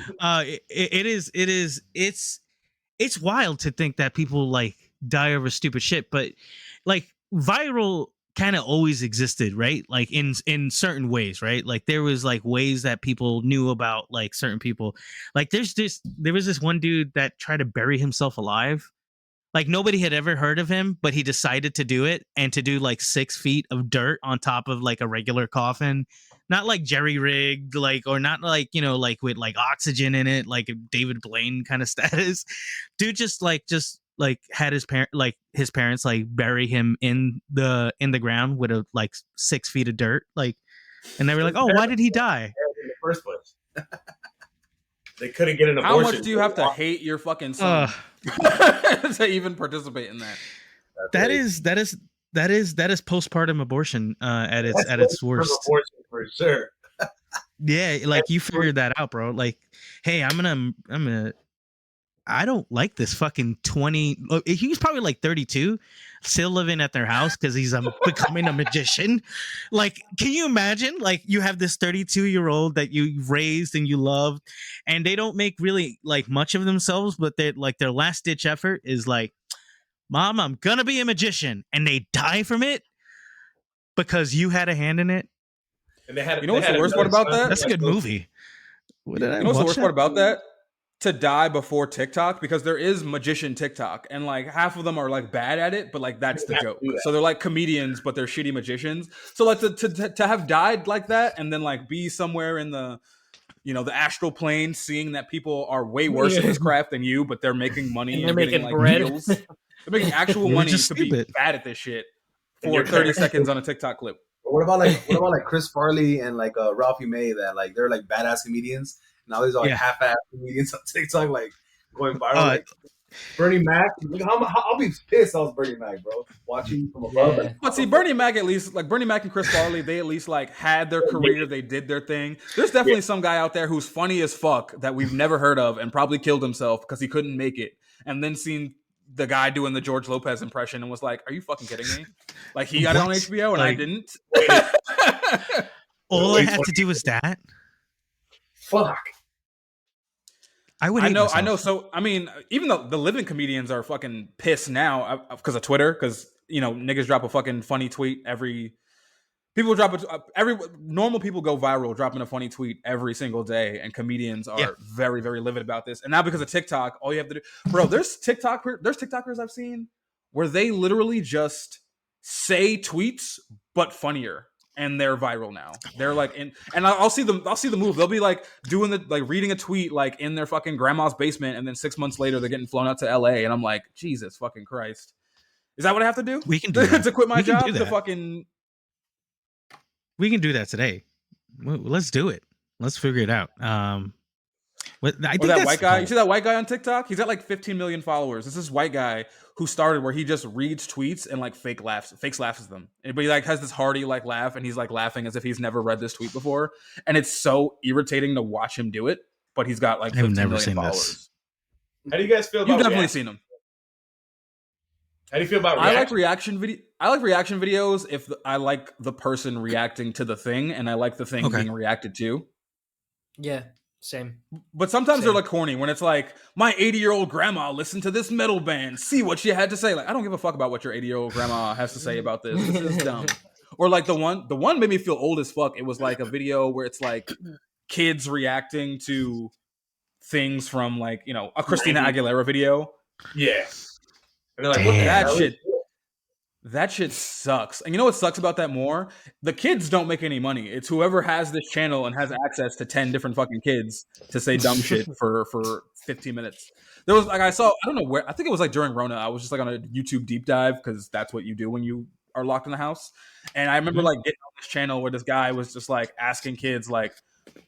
It's wild to think that people like die over stupid shit, but like viral kind of always existed, right? Like in certain ways, right? Like there was like ways that people knew about like certain people. Like there was this one dude that tried to bury himself alive. Like nobody had ever heard of him, but he decided to do it, and to do like 6 feet of dirt on top of like a regular coffin. Not like jerry rigged, like, or not like, you know, like with like oxygen in it, like David Blaine kind of status. Dude just had his parents like bury him in the ground with a like 6 feet of dirt, like, and they were like, oh, why did he die in the first place? They couldn't get an abortion. How much do you have to hate your fucking son to even participate in that? That is postpartum abortion at its worst. Abortion for sure. Yeah, like you figured that out, bro. Like, hey, I'm gonna. I don't like this fucking 20. He was probably like 32, still living at their house because he's becoming a magician. Like, can you imagine? Like, you have this 32-year-old that you raised and you loved, and they don't make really like much of themselves, but they like their last ditch effort is like, Mom, I'm gonna be a magician, and they die from it because you had a hand in it. And they had. You know what's the worst part about that? That's a good movie. You know what's the worst part about that? To die before TikTok, because there is magician TikTok, and like half of them are like bad at it, but like that's the joke. So they're like comedians, but they're shitty magicians. So like to have died like that, and then like be somewhere in the, you know, the astral plane, seeing that people are way worse at this craft than you, but they're making money and they're making like bread. Meals. They're making actual money to be bad at this shit for 30 seconds on a TikTok clip. What about like Chris Farley and like Ralphie May, that like they're like badass comedians? Now these are like half-ass comedians on TikTok, like going viral. Like Bernie Mac, I'll be pissed. I was Bernie Mac, bro, watching from above. Yeah. But see, Bernie Mac, at least, like Bernie Mac and Chris Farley, they at least like had their career. They did their thing. There's definitely some guy out there who's funny as fuck that we've never heard of and probably killed himself because he couldn't make it, and then seen the guy doing the George Lopez impression and was like, "Are you fucking kidding me?" Like he got it on HBO and I didn't. all I have to do is that. Fuck. I would. I hate know. myself. So I mean, even though the living comedians are fucking pissed now because of Twitter, because niggas drop a fucking funny tweet every. People drop every normal people go viral dropping a funny tweet every single day, and comedians are very, very livid about this. And now because of TikTok, all you have to do, bro, there's TikTokers I've seen where they literally just say tweets but funnier, and they're viral now. They're like, and I'll see the move. They'll be like doing reading a tweet like in their fucking grandma's basement, and then 6 months later they're getting flown out to LA, and I'm like, Jesus fucking Christ, is that what I have to do? We can do that. to quit my job to fucking. We can do that today. Let's do it. Let's figure it out. I think that white guy. You see that white guy on TikTok? He's got like 15 million followers. This is white guy who started where he just reads tweets and like fakes laughs at them. But he like has this hearty like laugh, and he's like laughing as if he's never read this tweet before. And it's so irritating to watch him do it. But he's got like 15 million followers. This. How do you guys feel about? You've definitely seen him. How do you feel about reaction? I like reaction videos if I like the person reacting to the thing, and I like the thing being reacted to. Yeah, same. But sometimes they're like corny when it's like, my 80-year-old grandma listened to this metal band. See what she had to say. Like, I don't give a fuck about what your 80-year-old grandma has to say about this. This is dumb. Or like the one made me feel old as fuck. It was like a video where it's like kids reacting to things from like, a Christina Aguilera video. Yeah. And they're like, that shit sucks. And you know what sucks about that more? The kids don't make any money. It's whoever has this channel and has access to 10 different fucking kids to say dumb shit for 15 minutes. There was like, I don't know where, I think it was like during Rona. I was just like on a YouTube deep dive because that's what you do when you are locked in the house. And I remember like getting on this channel where this guy was just like asking kids like,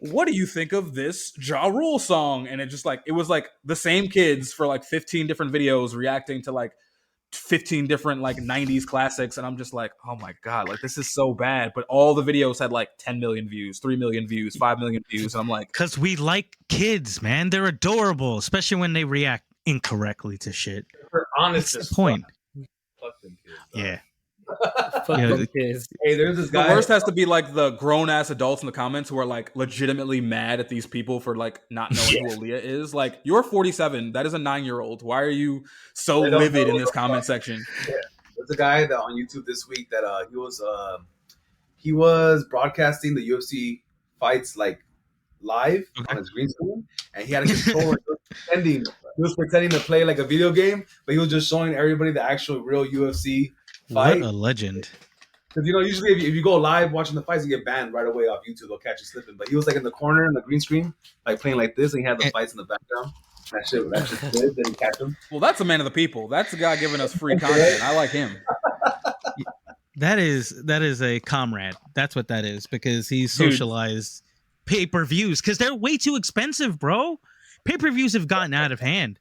what do you think of this Ja Rule song? And it was like the same kids for like 15 different videos reacting to like 15 different like 90s classics. And I'm just like, oh my God, like this is so bad. But all the videos had like 10 million views, 3 million views, 5 million views. And I'm like, because we like kids, man. They're adorable, especially when they react incorrectly to shit. They're honest. That's the point. Fuck them kids, yeah. Kids. Hey, there's this guy. The worst has to be like the grown ass adults in the comments who are like legitimately mad at these people for like not knowing who Aaliyah is. Like, you're 47. That is a 9-year-old. Why are you so livid in this comment section? Yeah. There's a guy that on YouTube this week that he was broadcasting the UFC fights like live on his green screen, and he had a controller. He was pretending to play like a video game, but he was just showing everybody the actual real UFC fight. What a legend. Because usually if you go live watching the fights, you get banned right away off YouTube. They'll catch you slipping. But he was like in the corner in the green screen, like playing like this, and he had the fights in the background. That shit good. Didn't catch him. Well, that's a man of the people. That's the guy giving us free content. I like him. That is a comrade. That's what that is, because he's socialized pay-per-views because they're way too expensive, bro. Pay-per-views have gotten out of hand,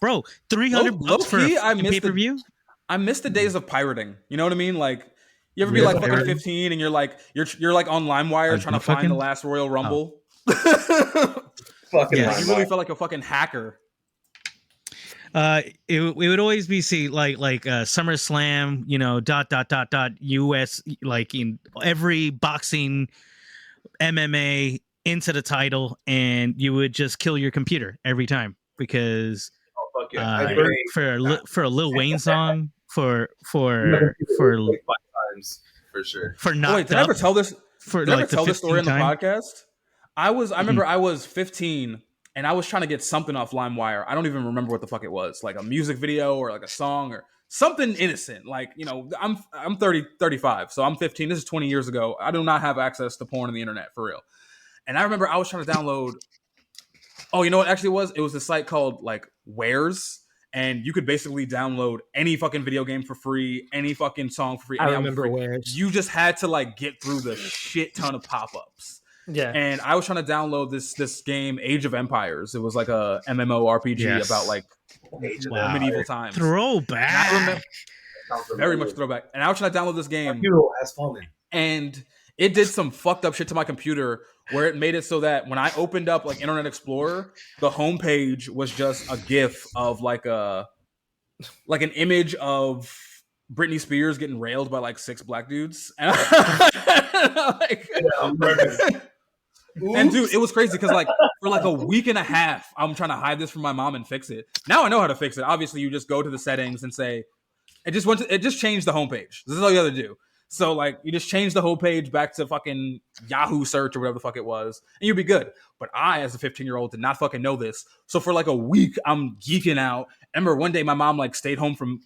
bro. $300 for a pay-per-view. I miss the days of pirating. You know what I mean? Like, you ever be like fucking 15 and you're like on LimeWire trying to find the last Royal Rumble? Fucking you really felt like a fucking hacker. It would always be SummerSlam, US, like in every boxing, MMA into the title, and you would just kill your computer every time because for a Lil Wayne song for 5 times for sure. For not wait, did I ever tell this? For did I like ever tell this story on the time? podcast? I remember I was 15 and I was trying to get something off LimeWire. I don't even remember what the fuck it was, like a music video or like a song or something innocent. Like, I'm 35, so I'm 15. This is 20 years ago. I do not have access to porn on the internet for real. And I remember I was trying to download. Oh, you know what? Actually, it was a site called like Wares, and you could basically download any fucking video game for free, any fucking song for free. I remember Wares. You just had to like get through the shit ton of pop-ups. Yeah. And I was trying to download this game, Age of Empires. It was like a MMORPG about like medieval times. Throwback. Very much throwback. And I was trying to download this game. Hero has fallen. And it did some fucked up shit to my computer where it made it so that when I opened up like Internet Explorer, the homepage was just a GIF of like an image of Britney Spears getting railed by like 6 black dudes. And, and dude, it was crazy because like for like a week and a half, I'm trying to hide this from my mom and fix it. Now I know how to fix it. Obviously, you just go to the settings and say it just changed the homepage. This is all you have to do. So like you just change the whole page back to fucking Yahoo search or whatever the fuck it was, and you'd be good. But I, as a 15-year-old, did not fucking know this. So for like a week, I'm geeking out. I remember one day my mom like stayed home from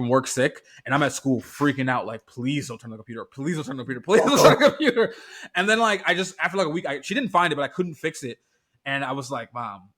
work sick, and I'm at school freaking out, like, please don't turn the computer, please don't turn the computer, please don't turn the computer. And then like I just after like a week, she didn't find it, but I couldn't fix it, and I was like, Mom,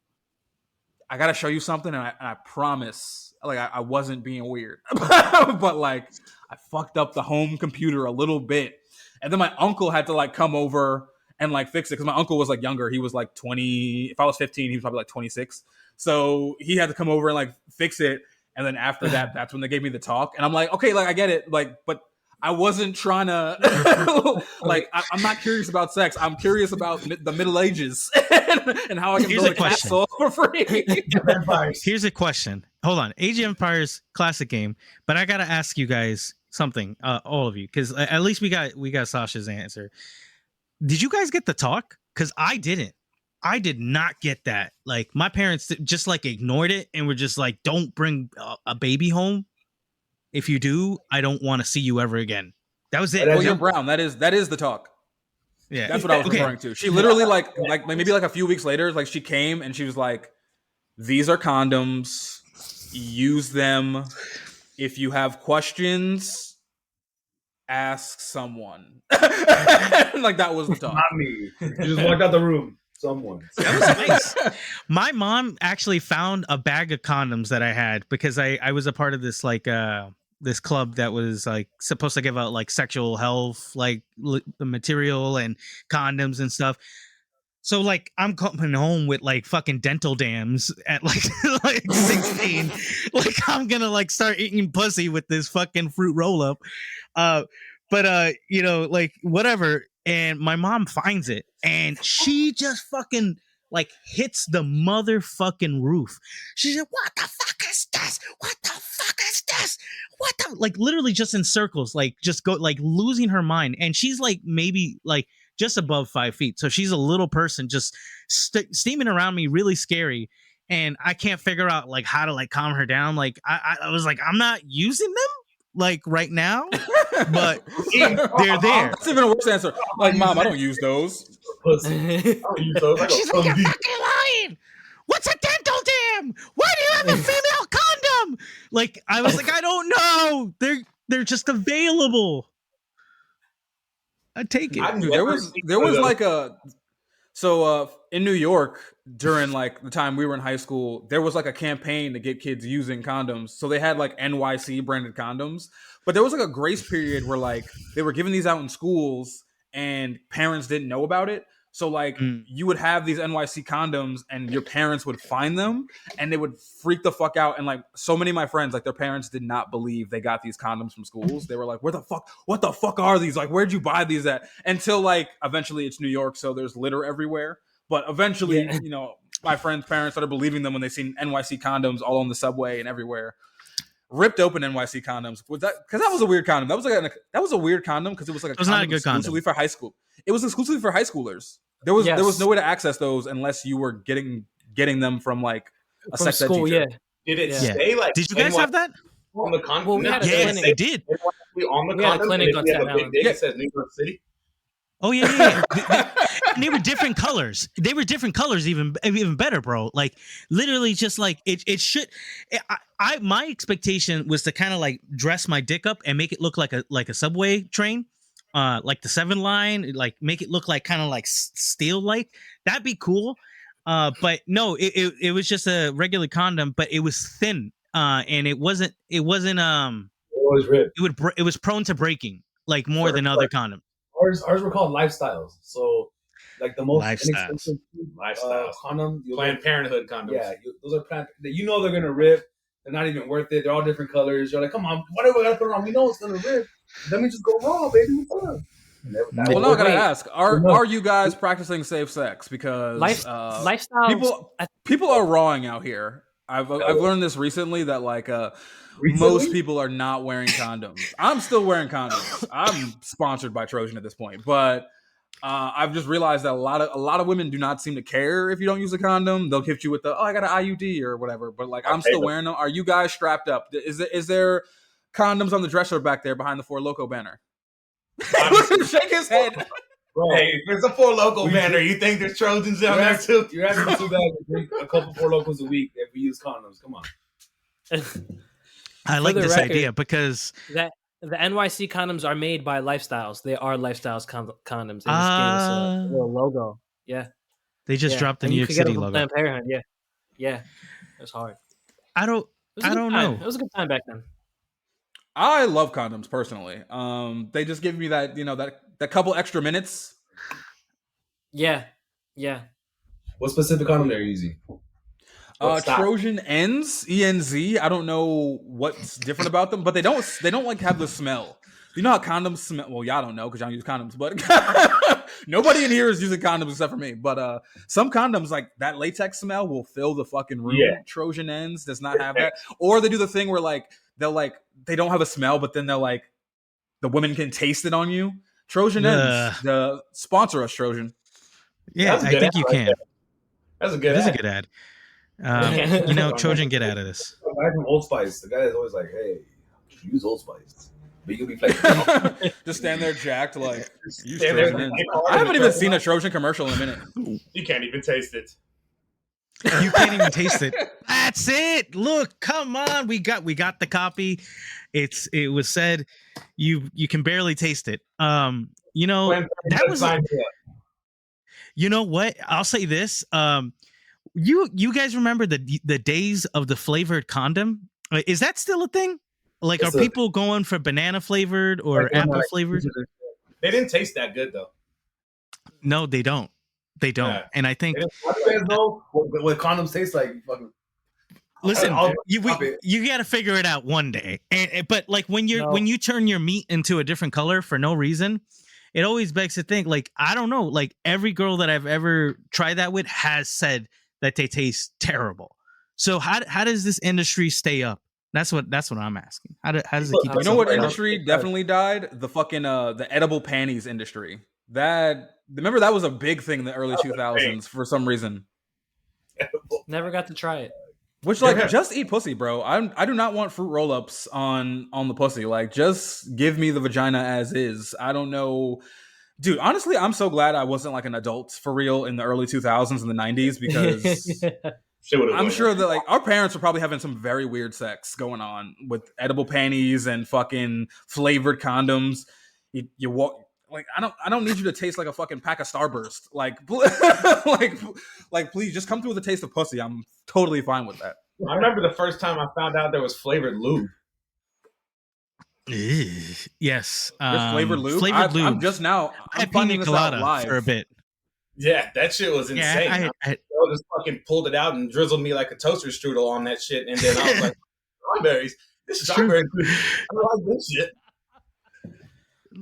I gotta show you something, and I promise, like I wasn't being weird, but like I fucked up the home computer a little bit, and then my uncle had to like come over and like fix it because my uncle was like younger. He was like 20. If I was 15, he was probably like 26. So he had to come over and like fix it. And then after that, that's when they gave me the talk. And I'm like, okay, like I get it, like, but I wasn't trying to like. I'm not curious about sex. I'm curious about the Middle Ages and how I can build a castle for free. Here's a question. Hold on, Age of Empires classic game, but I gotta ask you guys something, all of you, because at least we got Sasha's answer. Did you guys get the talk? Because I didn't. I did not get that. Like my parents just like ignored it and were just like, "Don't bring a baby home. If you do, I don't want to see you ever again." That was it. Well, you're brown. That is the talk. Yeah, that's what I was referring to. She literally like maybe like a few weeks later, like she came and she was like, "These are condoms. Use them. If you have questions, ask someone." Like that was the talk. Not me. You just walked out the room. Someone. That was nice. My mom actually found a bag of condoms that I had because I was a part of this like this club that was like supposed to give out like sexual health like material and condoms and stuff. So like I'm coming home with like fucking dental dams at like like 16. Like I'm gonna like start eating pussy with this fucking fruit roll up. But you know, like whatever. And my mom finds it and she just fucking like hits the motherfucking roof. She said, "What the fuck is this? What the fuck is this? What the," like literally just in circles, like just go like losing her mind. And she's like maybe like just above 5 feet. So she's a little person just steaming around me, really scary. And I can't figure out like how to like calm her down. Like I was like, I'm not using them like right now, but they're there. That's even a worse answer. Like, Mom, I don't use those. She's like, "You're fucking lying. What's a dental dam? Why do you have a female condom?" Like, I was like, I don't know. They're just available. I take it. Dude, there was like a in New York during like the time we were in high school, there was like a campaign to get kids using condoms. So they had like NYC branded condoms, but there was like a grace period where like they were giving these out in schools and parents didn't know about it. So like you would have these NYC condoms and your parents would find them and they would freak the fuck out. And like so many of my friends, like their parents did not believe they got these condoms from schools. They were like, what the fuck are these? Like, where'd you buy these at? Until like eventually it's New York, so there's litter everywhere. But eventually, you know, my friends' parents started believing them when they seen NYC condoms all on the subway and everywhere. Ripped open NYC condoms. Was that because that was a weird condom? That was a weird condom because it was like a condom exclusively for high school. It was exclusively for high schoolers. There was no way to access those unless you were getting them from like a sex ed teacher. Did it say like? Did you guys have that on the condom? Well, we had a clinic. They did. On the we had a clinic on Staten Island. It says New York City. Oh yeah. And they were different colors. They were different colors, even better, bro. Like literally, just like it should. My expectation was to kind of like dress my dick up and make it look like a subway train, like the 7 line, like make it look like kind of like steel like. That'd be cool. But no, it was just a regular condom, but it was thin. And it wasn't. It was ripped. It was prone to breaking, like more than other condoms. Ours were called lifestyles. So, like the most inexpensive condom, Planned Parenthood condoms. Yeah, those are planned. You know they're gonna rip. They're not even worth it. They're all different colors. You're like, come on, why do we gotta put it on? We know it's gonna rip. Let me just go raw, baby. What's up? Well, now I gotta ask: Are you guys practicing safe sex? Because lifestyle people are rawing out here. I've learned this recently that like Recently? most people are not wearing condoms. I'm still wearing condoms. I'm sponsored by Trojan at this point, but I've just realized that a lot of women do not seem to care if you don't use a condom. They'll hit you with the I got an IUD or whatever. But like I'm still wearing them. Are you guys strapped up? Is there condoms on the dresser back there behind the Four Loko banner? Shake his head. Bro, hey, if there's a Four Loko banner, you think there's Trojans down there too? You're asking too bad to drink a couple Four Locos a week if we use condoms. Come on. I like this record, idea because that the NYC condoms are made by Lifestyles. They are Lifestyles condoms. They just gave us a little logo. Yeah. They just dropped the and New you York could get City them from logo. Planned Parenthood. Yeah. Yeah. It was hard. I don't know. It was a good time back then. I love condoms personally. They just give me that, that couple extra minutes. Yeah. Yeah. What specific condom are you using? Trojan ENZ. I don't know what's different about them, but they don't like have the smell. You know how condoms smell? Well, y'all don't know because y'all use condoms, but nobody in here is using condoms except for me. But some condoms, like that latex smell, will fill the fucking room. Yeah. Trojan ends does not have that, or they do the thing where like they don't have a smell, but then they're like the women can taste it on you. Trojan ends, the sponsor us, Trojan. Yeah, I think you can. That's a good. It is a good ad. Trojan, get out of this. The guy from Old Spice, the guy is always like, "Hey, use Old Spice." But you can be like, just stand there jacked like. Use Stand there Trojan like, ends. I haven't even seen a Trojan commercial in a minute. You can't even taste it. You can't even taste it. That's it. Look, come on. We got the copy. It was said you can barely taste it. That was. You know what? I'll say this. You guys remember the days of the flavored condom? Is that still a thing? Like, are people going for banana flavored or apple flavored? They didn't taste that good though. No, they don't. They don't. Yeah. And I think what condoms taste like. Fucking, listen, you got to figure it out one day. But like when you turn your meat into a different color for no reason, it always begs to think. Like, I don't know. Like every girl that I've ever tried that with has said that they taste terrible. So how does this industry stay up? That's what I'm asking. How does it keep? You know what industry definitely died? The fucking the edible panties industry. Remember that was a big thing in the early 2000s for some reason. Never got to try it. Which just eat pussy, bro. I do not want fruit roll-ups on the pussy. Like just give me the vagina as is. I don't know. Dude, honestly, I'm so glad I wasn't like an adult for real in the early 2000s and the 90s because I'm sure that like our parents were probably having some very weird sex going on with edible panties and fucking flavored condoms. You walk like I don't need you to taste like a fucking pack of Starburst. Like please just come through with a taste of pussy. I'm totally fine with that. I remember the first time I found out there was flavored lube. Yes, flavored lube. I'm just now. I'm finding this out live for a bit. Yeah, that shit was insane. I just fucking pulled it out and drizzled me like a toaster strudel on that shit, and then I was like, "Strawberries, this strawberry, I like this shit."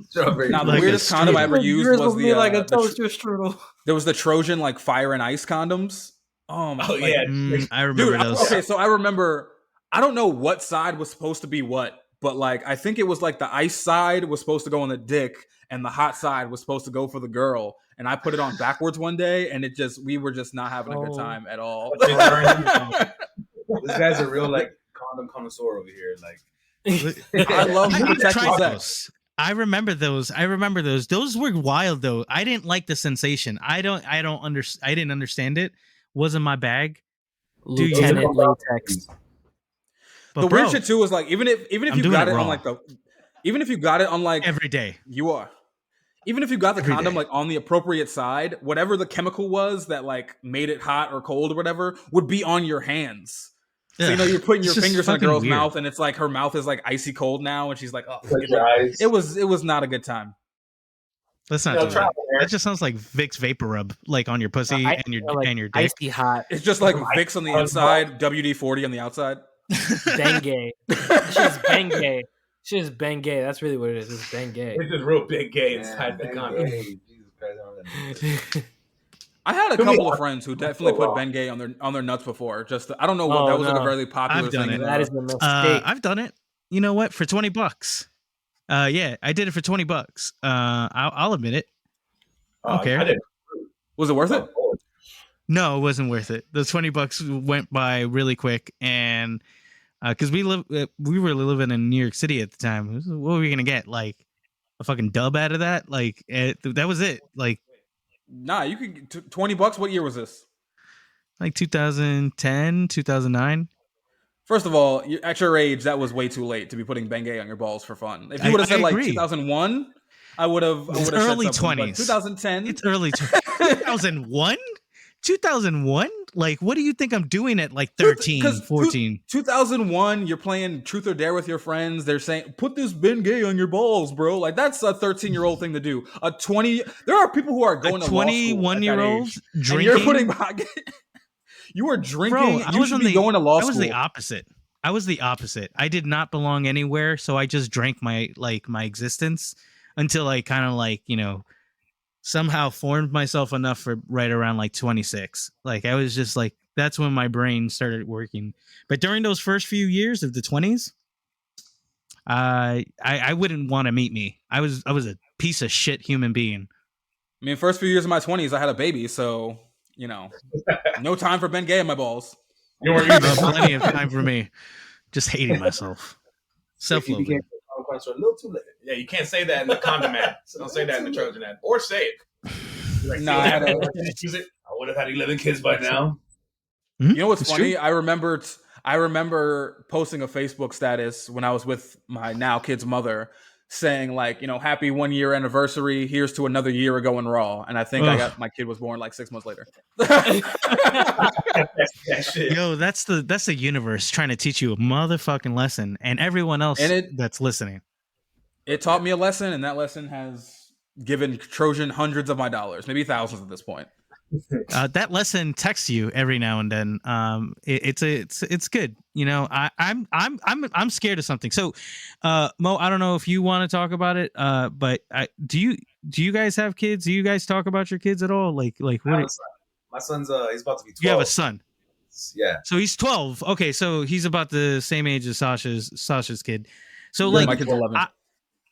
Strawberry. Now the weirdest condom I ever used was the like a toaster strudel. There was the Trojan like fire and ice condoms. Yeah, I remember those. Okay, so I remember. I don't know what side was supposed to be what. But like, I think it was like the ice side was supposed to go on the dick and the hot side was supposed to go for the girl. And I put it on backwards one day and we were just not having a good time at all. This guy's a real like condom connoisseur over here. Like, I love sex. I remember those. Those were wild though. I didn't like the sensation. I didn't understand it. Wasn't my bag. Lieutenant latex. But the weird shit too is like even if you got it on like even if you got it on like every day even if you got the condom like on the appropriate side, whatever the chemical was that like made it hot or cold or whatever would be on your hands. So you're putting your fingers in a girl's mouth and it's like her mouth is like icy cold now and she's like, oh, it was not a good time. Let's not do that. That just sounds like Vicks Vapor Rub, like on your pussy and your dick. Icy hot. It's just like Vicks on the inside, WD-40 on the outside. Bengay. She's Bengay. She's Bengay. That's really what it is. It's Bengay. It's just real big gay inside the condom. I had a couple of friends who definitely put Bengay on their nuts before. Just I don't know what that was like a very popular I've done thing. it. That is a mistake. I've done it. You know what? For $20. Yeah, I did it for $20. I'll admit it. I don't care. I did. Was it worth it? No, it wasn't worth it. The $20 went by really quick, and because we were living in New York City at the time. What were we gonna get? Like a fucking dub out of that? Like that was it. Like, nah, you could get $20. What year was this? Like 2010, 2009. First of all, at your age, that was way too late to be putting Bengay on your balls for fun. If you would have said like 2001, I would have. It's early 20s. 2010. It's early 2001. 2001. Like, what do you think I'm doing at like 13, 14? 2001, you're playing Truth or Dare with your friends. They're saying, "Put this Bengay on your balls, bro." Like that's a 13-year-old thing to do. There are people who are going to 21-year-old drinking. You're putting. You were drinking. Bro, you should be going to law school. I was the opposite. I did not belong anywhere, so I just drank my existence until I kind of like, somehow formed myself enough for right around like 26. Like I was just like, that's when my brain started working. But during those first few years of the 20s, I wouldn't want to meet me. I was a piece of shit human being. I mean, first few years of my 20s, I had a baby, so no time for Bengay in my balls. You weren't even plenty of time for me. Just hating myself. Self-loathing. A little too late. Yeah, you can't say that in the condom ad. So don't say that in the Trojan ad. Or say it. Like, no, I would have had 11 kids by now. You know what's funny? True. I remember posting a Facebook status when I was with my now kid's mother saying like, happy 1 year anniversary. Here's to another year of going raw. And I think my kid was born like 6 months later. Yo, that's the universe trying to teach you a motherfucking lesson, and everyone else that's listening. It taught me a lesson, and that lesson has given Trojan hundreds of my dollars, maybe thousands at this point. That lesson texts you every now and then. It's good. I'm scared of something. So, Mo, I don't know if you want to talk about it. But do you guys have kids? Do you guys talk about your kids at all? Like what? My son's he's about to be 12. You have a son. Yeah. So he's 12. Okay, so he's about the same age as Sasha's kid. So like my kid's 11.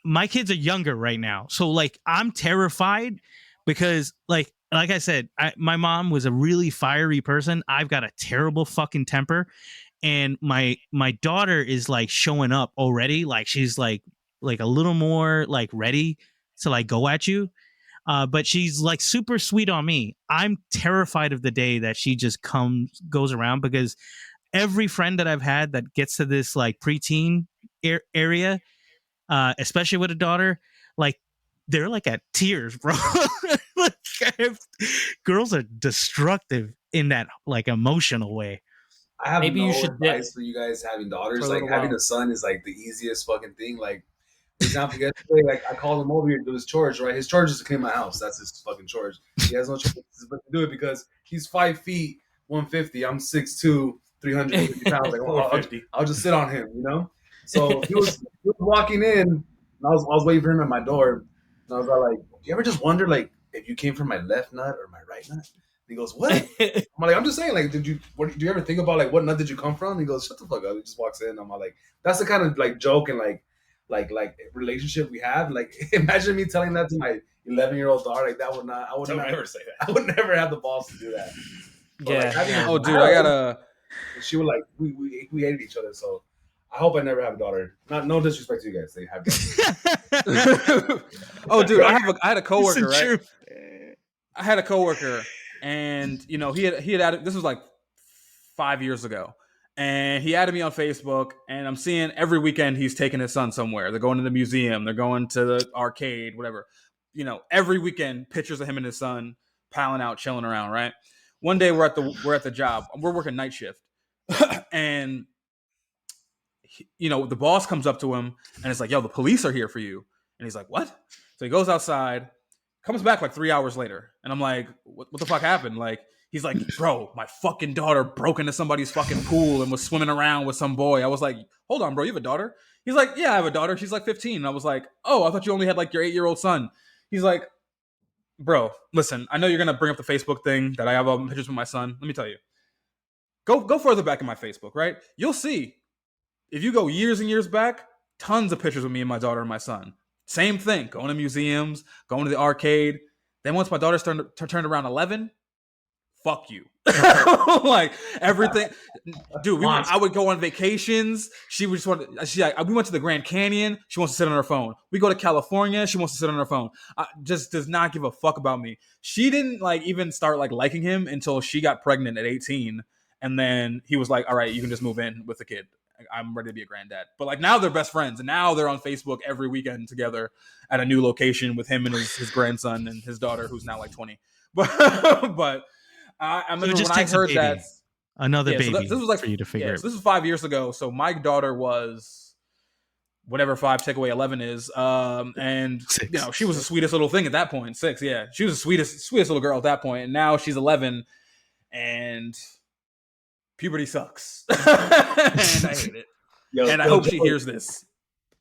My kids are younger right now. So like I'm terrified because like I said, my mom was a really fiery person. I've got a terrible fucking temper, and my daughter is like showing up already. Like she's like a little more like ready to like go at you. But she's like super sweet on me. I'm terrified of the day that she just goes around, because every friend that I've had that gets to this like preteen area, especially with a daughter, like they're like at tears, bro. Girls are destructive in that like emotional way. I have maybe no advice for you guys having daughters. Like having a son is like the easiest fucking thing. Like, for example, yesterday, like I called him over here to do his chores, right? His chores is to clean my house. That's his fucking chores. He has no choice but to do it because he's 5 feet, 150. I'm 6'2", 350 pounds. Like, I'll just sit on him, So he was walking in, and I was waiting for him at my door, and I was like, "Do you ever just wonder, like, if you came from my left nut or my right nut?" And he goes, "What?" I'm like, "I'm just saying, like, do you ever think about like what nut did you come from?" And he goes, "Shut the fuck up." He just walks in. I'm like, that's the kind of like joke and like relationship we have. Like, imagine me telling that to my 11-year-old daughter. Like, that would not. I would never say that. I would never have the balls to do that. But, yeah. Like, dude, I gotta. She would like we hated each other, so I hope I never have a daughter. No disrespect to you guys. They have daughters. Oh, dude, I had a coworker, right? I had a coworker, and he had added. This was like 5 years ago, and he added me on Facebook, and I'm seeing every weekend he's taking his son somewhere. They're going to the museum, they're going to the arcade, whatever. Every weekend, pictures of him and his son piling out, chilling around. Right. One day we're at the job. We're working night shift, and the boss comes up to him and it's like, "Yo, the police are here for you." And he's like, "What?" So he goes outside, comes back like 3 hours later, and I'm like, what the fuck happened? Like, he's like, "Bro, my fucking daughter broke into somebody's fucking pool and was swimming around with some boy." I was like, "Hold on, bro, you have a daughter?" He's like, "Yeah, I have a daughter. She's like 15. And I was like, "Oh, I thought you only had like your 8-year-old son." He's like, bro, listen. I know you're gonna bring up the Facebook thing that I have pictures with my son. Let me tell you. Go further back in my Facebook, right? You'll see if you go years and years back, tons of pictures with me and my daughter and my son. Same thing, going to museums, going to the arcade. Then once my daughter turned around 11, fuck you. Like everything, dude. I would go on vacations. She would just want. We went to the Grand Canyon. She wants to sit on her phone. We go to California. She wants to sit on her phone. Just does not give a fuck about me. She didn't like even start like liking him until she got pregnant at 18, and then he was like, "All right, you can just move in with the kid. I'm ready to be a granddad." But like now they're best friends, and now they're on Facebook every weekend together at a new location with him and his grandson and his daughter, who's now like 20. But I remember when I heard that another baby. So this was like for you to figure it. So this was 5 years ago. So my daughter was whatever 5 take away 11 is, and 6. You know she was the sweetest little thing at that point. 6, yeah, she was the sweetest little girl at that point, and now she's 11, and puberty sucks, and I hate it. And I hope she hears this.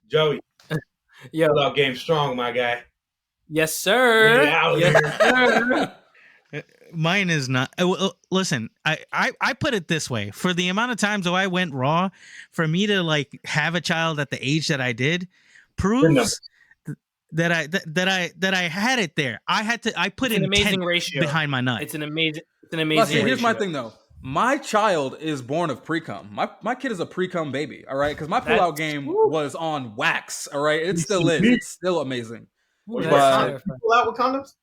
Joey, Yo, out game strong, my guy. yes, sir. Get out Yes, sir. Mine is not. Listen, I put it this way: for the amount of times that I went raw, for me to like have a child at the age that I did, proves that I had it there. I put It's an amazing intent ratio behind my nut. It's an amazing. See, here's my ratio. thing though. My child is born of pre-cum. My kid is a pre-cum baby. All right, because my pullout game was on wax. All right, it still is. It's still amazing. Pull But out with condoms?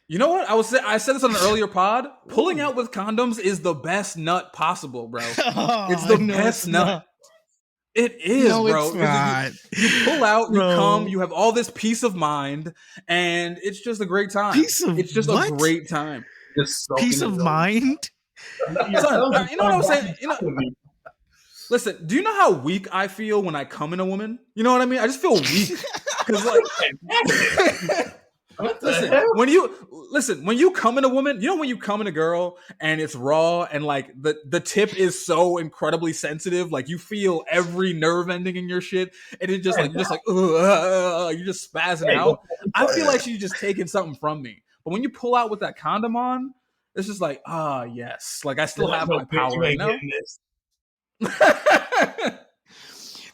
you know what? I said this on an earlier pod. Pulling out with condoms is the best nut possible, bro. It's the best nut. Not. It is, No, bro. it's not. You pull out, you Bro. come, you have all this peace of mind, and it's just a great time. It's just what? a great time. Just Peace of mind. Son, you know what I'm saying? Listen, do you know how weak I feel when I come in a woman? You know what I mean? I just feel weak. Because like when you come in a woman, you know when you come in a girl and it's raw and like the tip is so incredibly sensitive, like you feel every nerve ending in your shit, and it just like you're just spazzing out. I feel like she's just taking something from me. But when you pull out with that condom on, it's just like, yes. Like I still have my power, you know?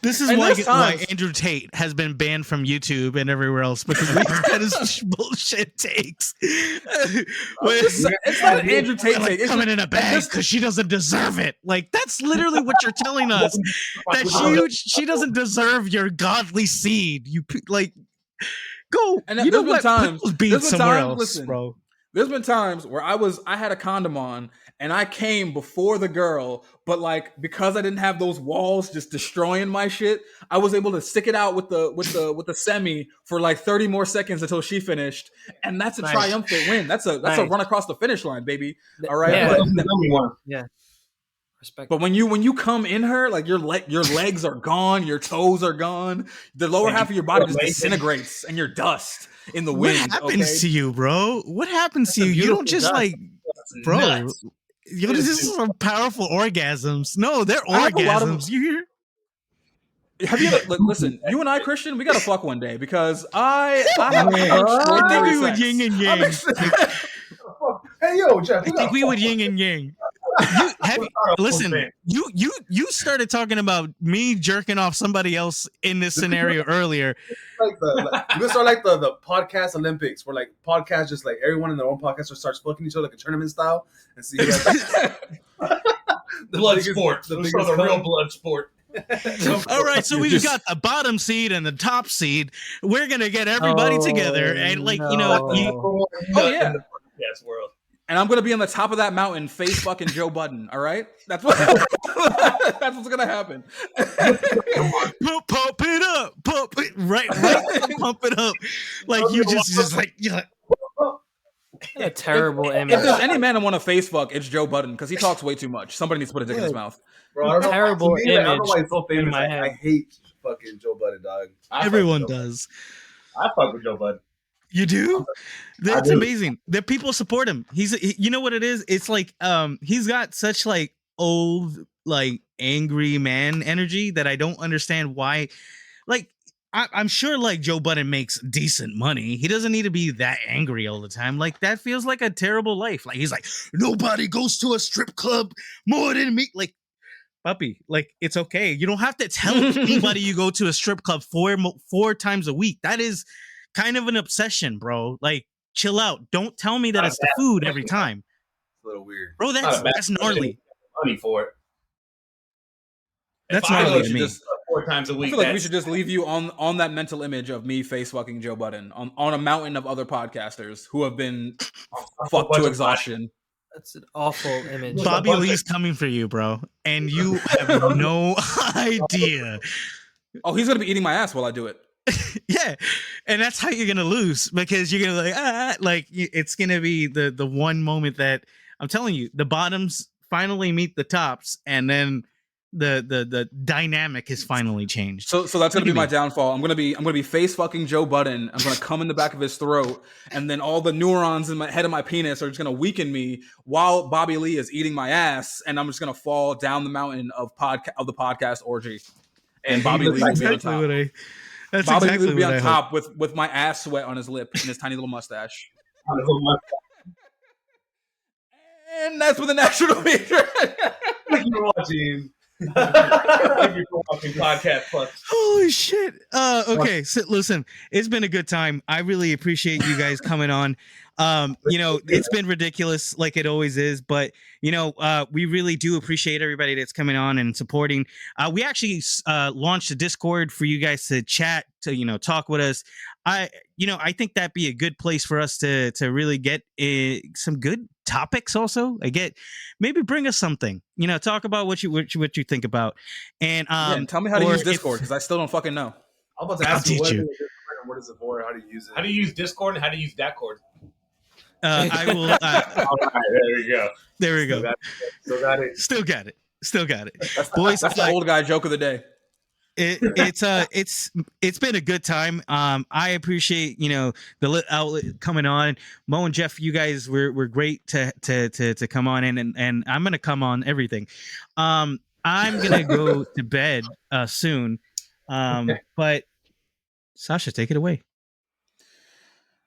This is why Andrew Tate has been banned from YouTube and everywhere else, because we had his bullshit takes. It's not an Andrew Tate like take. Coming in a bag because she doesn't deserve it. Like that's literally what you're telling us. That she doesn't deserve your godly seed. You like go. And you know there's been what? times Somewhere else, listen, bro. There's been times where I had a condom on and I came before the girl, but like because I didn't have those walls just destroying my shit, I was able to stick it out with the semi for like 30 more seconds until she finished, and that's a triumphant win. That's a run across the finish line, baby. All right, Yeah. Respect. But when you come in her, like your legs are gone, your toes are gone, the lower half of your body just disintegrates, and you're dust in the wind. What happens to you, bro? What happens to you? You don't just like, bro. You're just some powerful orgasms. No, they're orgasms. You hear? Have you ever listen? You and I, Christian, we gotta fuck one day because I think we would yin and yang. Hey yo, Jeff. I think we would yin and yang. Listen, you started talking about me jerking off somebody else in this scenario earlier. We're gonna start like the podcast Olympics, where like podcasts just like everyone in their own podcast starts fucking each other like a tournament style, and see the blood sport. The real blood sport. All right, so we've got the bottom seed and the top seed. We're gonna get everybody together and like no. in the podcast world. And I'm gonna be on the top of that mountain, face fucking Joe Budden. All right, that's what's gonna happen. Pump it up, pump it right, pump it up. Like you just like you're like. A terrible image. If there's any man I want to face fuck, it's Joe Budden because he talks way too much. Somebody needs to put a dick in his mouth. Bro, I don't know, terrible I don't know image why he's so famous. in my head. I hate fucking Joe Budden, dog. Everyone does. I fuck with Joe Budden. You do? That's amazing. That people support him. You know what it is? It's like he's got such like old like angry man energy that I don't understand why. Like I'm sure like Joe Budden makes decent money. He doesn't need to be that angry all the time. Like that feels like a terrible life. Like he's like, nobody goes to a strip club more than me. Like, puppy, like it's okay. You don't have to tell anybody you go to a strip club four times a week. That is kind of an obsession, bro. Like, chill out. Don't tell me that it's the food every time. It's a little weird, bro. That's gnarly. Money for it. That's gnarly to me. 4 times a week. I feel like we should just leave you on that mental image of me face fucking Joe Budden on a mountain of other podcasters who have been fucked to exhaustion. That's an awful image. Bobby Lee's coming for you, bro, and you have no idea. Oh, he's gonna be eating my ass while I do it. Yeah, and that's how you're gonna lose, because you're gonna like it's gonna be the one moment that I'm telling you, the bottoms finally meet the tops, and then the dynamic has finally changed. So that's gonna be my downfall. I'm gonna be face fucking Joe Budden. I'm gonna come in the back of his throat, and then all the neurons in my head of my penis are just gonna weaken me while Bobby Lee is eating my ass, and I'm just gonna fall down the mountain of the podcast orgy. And Bobby Lee will be on top. Bobby Lee will be on top with my ass sweat on his lip and his tiny little mustache. And that's with the national meter. Thank you for watching. Thank you for watching Podcast Plus. Holy shit. Okay, so listen, it's been a good time. I really appreciate you guys coming on. It's been ridiculous like it always is, but we really do appreciate everybody that's coming on and supporting. We actually launched a Discord for you guys to chat, to talk with us. I think that'd be a good place for us to really get some good topics. Also, maybe bring us something. Talk about what you think about, and tell me how to use Discord, because I still don't fucking know. I'm about to ask you what is it for? How do you use it? How do you use Discord and how do you use Discord? I will. All right, there we go. There we go. Still got it. Still got it. Boys, that's the old guy joke of the day. It's been a good time. I appreciate the lit outlet coming on. Mo and Jeff, you guys were great to come on in, and I'm gonna come on everything. I'm gonna go to bed soon. But Sasha, take it away.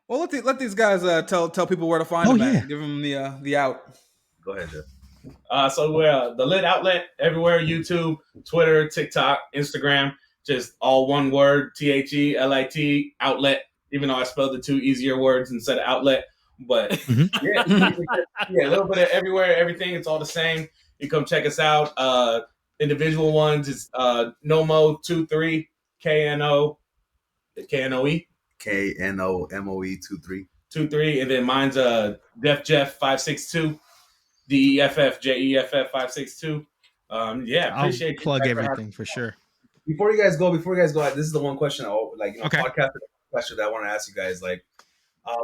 Well, let these guys tell people where to find them at. Give them the out. Go ahead, Jeff. So we're the Lit Outlet everywhere: YouTube, Twitter, TikTok, Instagram. Just all one word: THELIT outlet. Even though I spelled the 2 easier words instead of outlet, but yeah, a little bit of everywhere, everything. It's all the same. You come check us out. Individual ones is Nomo23 KNOE. KNOMOE 23, and then mine's Def Jeff 562, DEFF 562. Appreciate I'll plug everything for sure. Before you guys go, this is the one question podcast question that I want to ask you guys. Like,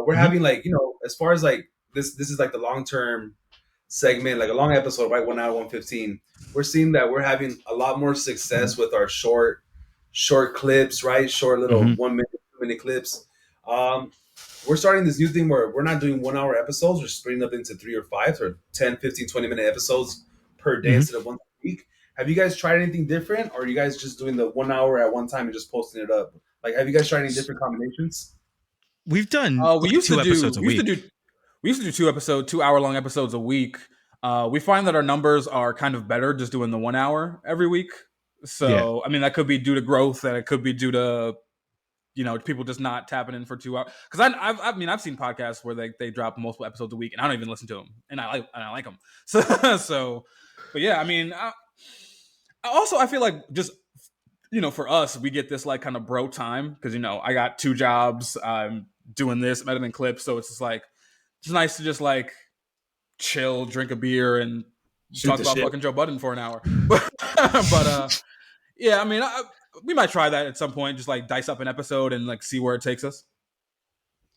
we're having as far as like this is like the long term segment, like a long episode, right? 1 hour 1:15. We're seeing that we're having a lot more success with our short clips, right? Short little 1 minute, 2 minute clips. We're starting this new thing where we're not doing 1 hour episodes. We're splitting up into 3 or 5 or 10, 15, 20 minute episodes per day instead of once a week. Have you guys tried anything different, or are you guys just doing the 1 hour at one time and just posting it up? Like, have you guys tried any different combinations? We've done we used to 2 episodes a week. We used to do 2 hour long episodes a week. We find that our numbers are kind of better just doing the 1 hour every week. So, I mean, that could be due to growth, and it could be due to, people just not tapping in for 2 hours. Because I've seen podcasts where they drop multiple episodes a week, and I don't even listen to them, and I like them. So, but yeah, I mean, I feel like just, for us, we get this like kind of bro time because, I got 2 jobs. I'm doing this, I'm editing clips, so it's just like, it's nice to just like chill, drink a beer, and talk about fucking Joe Budden for an hour. But yeah, I mean, we might try that at some point. Just like dice up an episode and like see where it takes us.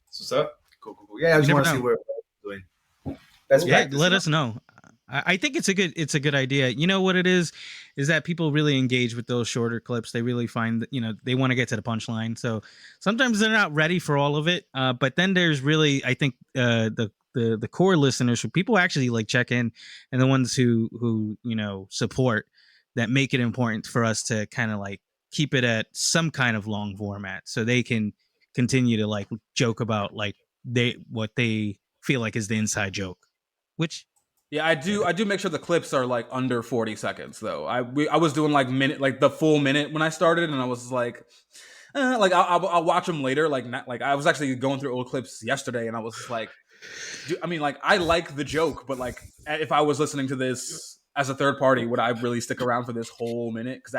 What's up? Cool. Yeah, I just want to see where we're doing. That's let us know. I think it's a good idea. You know what it is that people really engage with those shorter clips. They really find that, they want to get to the punchline. So sometimes they're not ready for all of it. But then there's really, I think, the core listeners, who people actually like check in, and the ones who support, that make it important for us to kind of like keep it at some kind of long format so they can continue to like joke about like what they feel like is the inside joke, which Yeah, I do make sure the clips are like under 40 seconds though. I was doing like the full minute when I started, and I was like, like I'll watch them later. Like not, like I was actually going through old clips yesterday, and I was just like, I mean, like I like the joke, but like if I was listening to this as a third party, would I really stick around for this whole minute? Because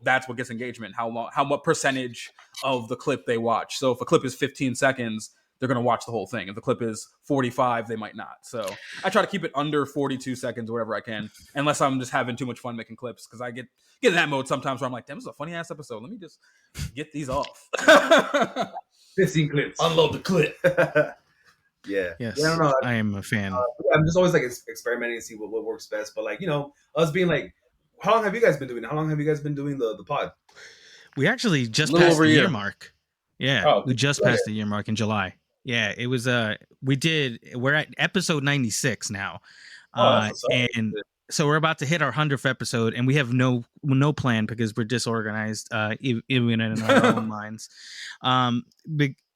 that's what gets engagement. What percentage of the clip they watch. So if a clip is 15 seconds, they're going to watch the whole thing. If the clip is 45, they might not. So I try to keep it under 42 seconds, whatever I can, unless I'm just having too much fun making clips. Because I get in that mode sometimes where I'm like, damn, this is a funny ass episode. Let me just get these off. 15 clips. Unload the clip. Yeah. yes, Yeah, I don't know. I am a fan. I'm just always like experimenting to see what works best. But like, us being like, how long have you guys been doing it? How long have you guys been doing the pod? We actually just Little passed over the a year year. mark. Yeah, Oh, we just passed the year mark in July. Yeah, it was we're at episode 96 now. That's what's up. And so we're about to hit our 100th episode, and we have no plan because we're disorganized, even in our own minds.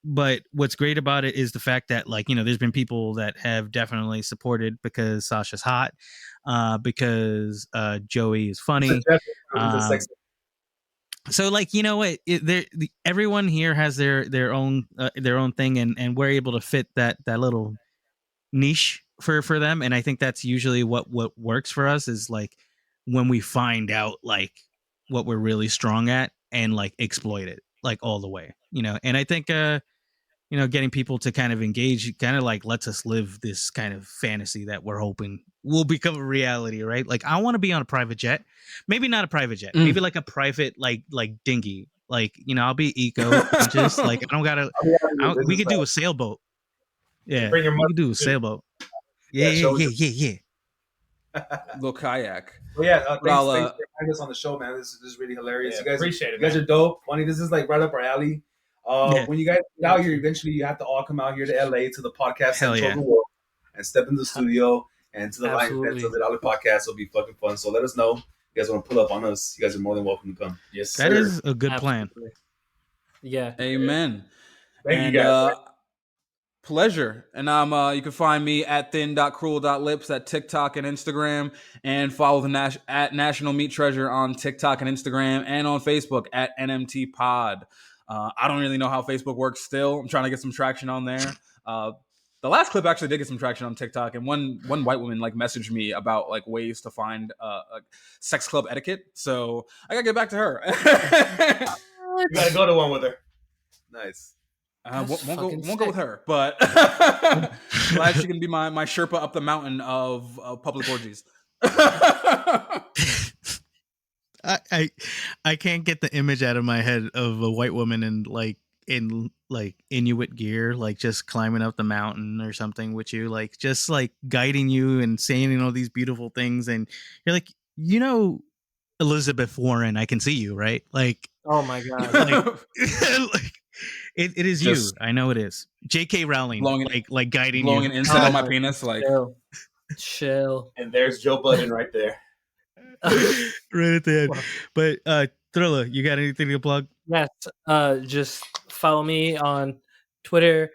But what's great about it is the fact that like there's been people that have definitely supported because Sasha's hot, because Joey is funny. So like what everyone here has their own thing, and we're able to fit that little niche for them, and I think that's usually what works for us is like when we find out like what we're really strong at and like exploit it like all the way, and I think getting people to kind of engage kind of like lets us live this kind of fantasy that we're hoping will become a reality, right? Like I want to be on a private jet, maybe not a private jet, maybe like a private like dinghy, like I'll be eco conscious. Like I don't gotta we could do a sailboat. Yeah, Bring your we could do a too. sailboat. Yeah, Yeah. Little kayak. Well, yeah, thanks I'll, for having us on the show, man. This is really hilarious. Yeah, You guys appreciate it, You guys man. are dope. Funny. This is like right up our alley. Yeah. When you guys get out here, eventually you have to all come out here to LA to the podcast Hell central yeah. of the world and step in the studio and to the live Absolutely. events of the Dollar Podcast. It'll be fucking fun. So let us know. If you guys want to pull up on us, you guys are more than welcome to come. Yes, That sir. is a good plan. Absolutely. Yeah. Amen. Thank you guys. Pleasure. And you can find me at thin.cruel.lips at TikTok and Instagram, and follow the at National Meat Treasure on TikTok and Instagram, and on Facebook at NMT Pod. I don't really know how Facebook works still. I'm trying to get some traction on there. The last clip actually did get some traction on TikTok, and one white woman like messaged me about like ways to find sex club etiquette. So I gotta get back to her. You gotta go to one with her. Nice. Won't go with her, but glad she can be my Sherpa up the mountain of public orgies. I can't get the image out of my head of a white woman in Inuit gear, like just climbing up the mountain or something with you, like just like guiding you and saying all these beautiful things, and you're like, Elizabeth Warren, I can see you, right? Like, Oh my god. like it is Just you. I know it is. J.K. Rowling, like guiding blowing you. an incense on my penis, like Chill. And there's Joe Budden right there. Right at the end. But Thriller, you got anything to plug? Yes. Just follow me on Twitter,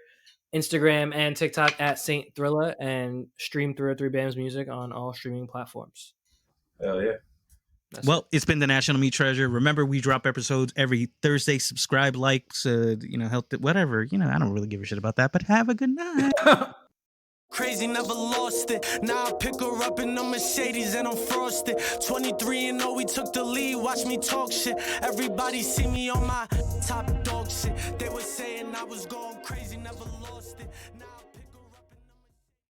Instagram, and TikTok at Saint Thrilla, and stream 303 BAM's music on all streaming platforms. Hell yeah. Well, it's been the National Meat Treasure. Remember, we drop episodes every Thursday. Subscribe, like, help, whatever. I don't really give a shit about that, but have a good night. Crazy, never lost it. Now I pick her up in a Mercedes and I'm frosted. 23 and we took the lead. Watch me talk shit. Everybody see me on my top dog shit. They were saying I was going crazy, never lost it. Now